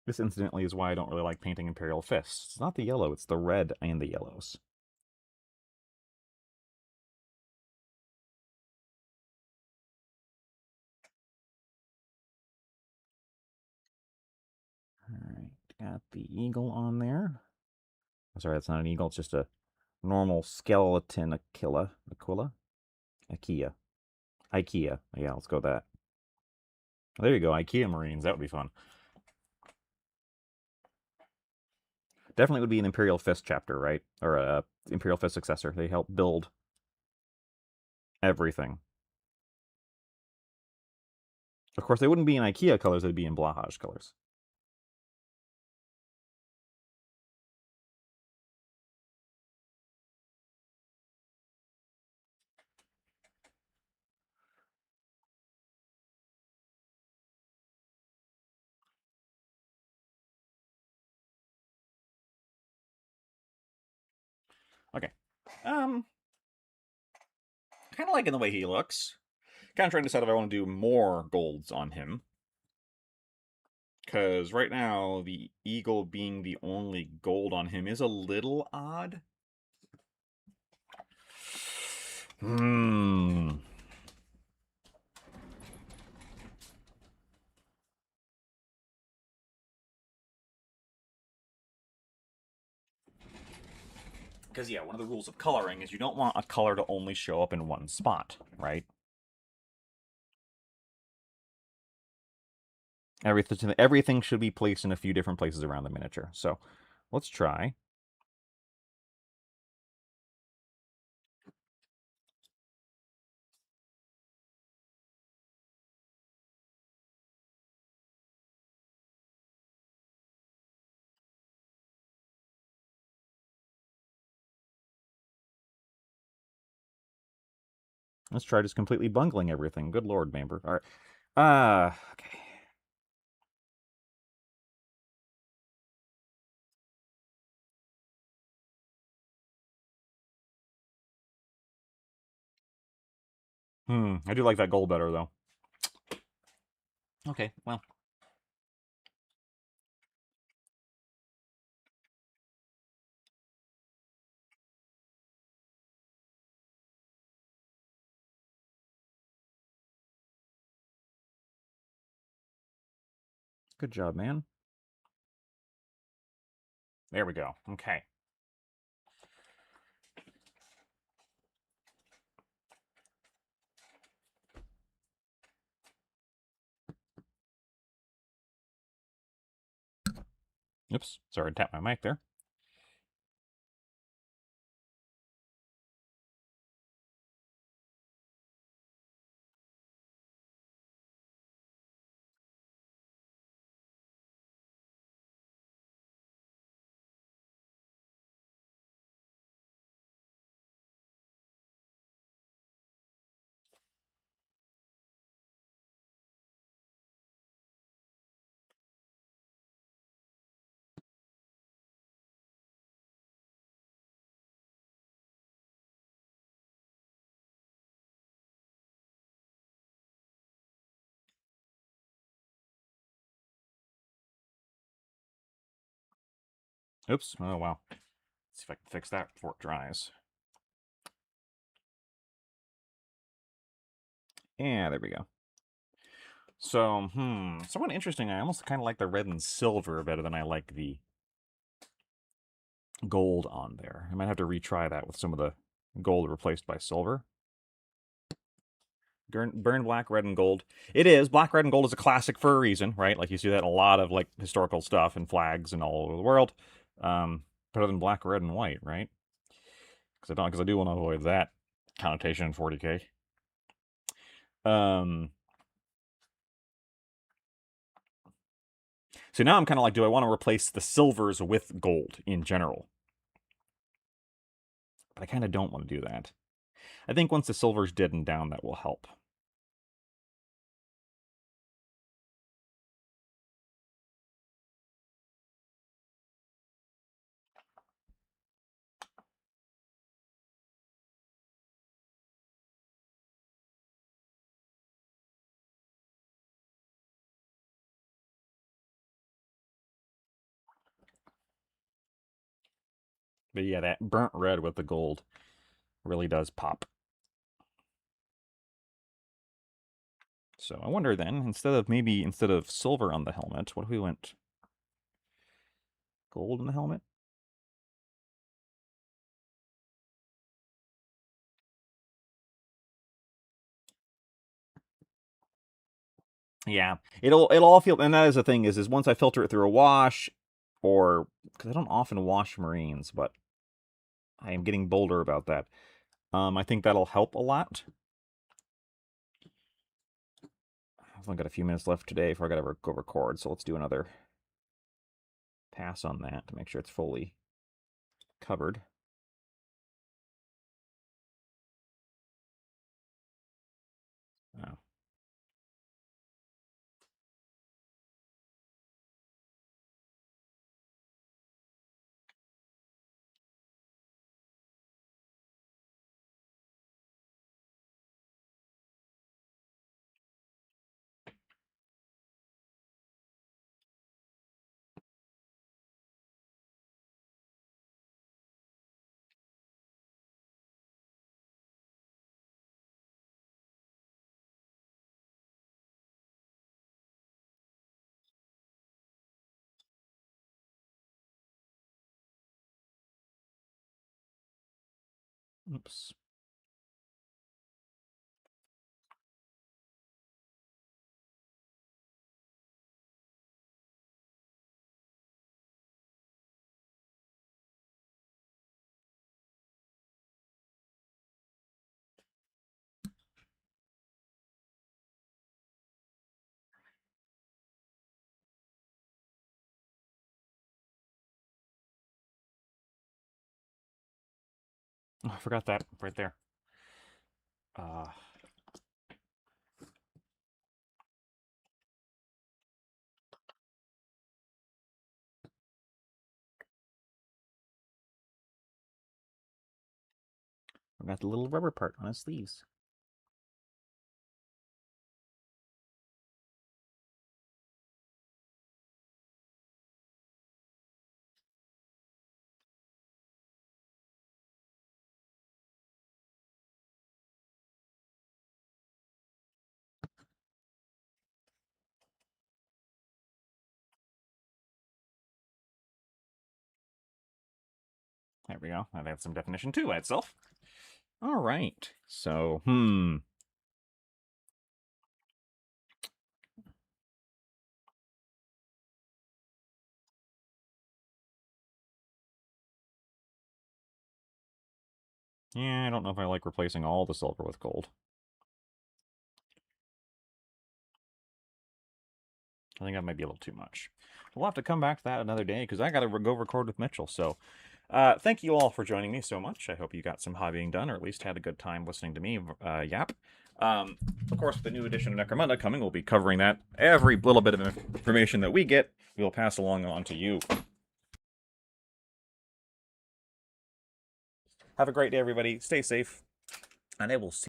This, incidentally, is why I don't really like painting Imperial Fists. It's not the yellow, it's the red and the yellows. Alright, got the eagle on there. I'm sorry, that's not an eagle, it's just a normal skeleton Aquila. IKEA. Yeah, let's go with that. There you go, IKEA Marines. That would be fun. Definitely would be an Imperial Fist chapter, right? Or a Imperial Fist successor. They help build everything. Of course, they wouldn't be in IKEA colors, they'd be in Blahage colors. Okay. Kind of liking the way he looks. Kind of trying to decide if I want to do more golds on him. Because right now, the eagle being the only gold on him is a little odd. Hmm. Because, yeah, one of the rules of coloring is you don't want a color to only show up in one spot, right? Everything should be placed in a few different places around the miniature. So, let's try. Let's try just completely bungling everything. Good lord, Mamber. All right. Okay. I do like that gold better, though. Okay, well. Good job, man. There we go. Okay. Oops. Sorry to tap my mic there. Oops. Oh, wow. Let's see if I can fix that before it dries. Yeah, there we go. So, somewhat interesting. I almost kind of like the red and silver better than I like the gold on there. I might have to retry that with some of the gold replaced by silver. Burn black, red, and gold. It is. Black, red, and gold is a classic for a reason, right? Like you see that in a lot of like historical stuff and flags and all over the world. Better than black, red, and white, right? Because I do want to avoid that connotation in 40K. So now I'm kind of like, do I want to replace the silvers with gold in general? But I kind of don't want to do that. I think once the silver's deadened down, that will help. But yeah, that burnt red with the gold really does pop. So I wonder then, instead of silver on the helmet, what if we went gold in the helmet? Yeah, it'll all feel, and that is the thing is once I filter it through a wash, or because I don't often wash Marines, but I am getting bolder about that. I think that'll help a lot. I've only got a few minutes left today before I gotta go record, so let's do another pass on that to make sure it's fully covered. Oh. Oops. Oh, I forgot that right there. Forgot the little rubber part on his sleeves. There we go. That adds some definition to itself. All right. So, yeah, I don't know if I like replacing all the silver with gold. I think that might be a little too much. We'll have to come back to that another day because I got to go record with Mitchell. So, thank you all for joining me so much. I hope you got some hobbying done, or at least had a good time listening to me yap. Of course, with the new edition of Necromunda coming, we'll be covering that. Every little bit of information that we get, we'll pass along on to you. Have a great day, everybody. Stay safe, and I will see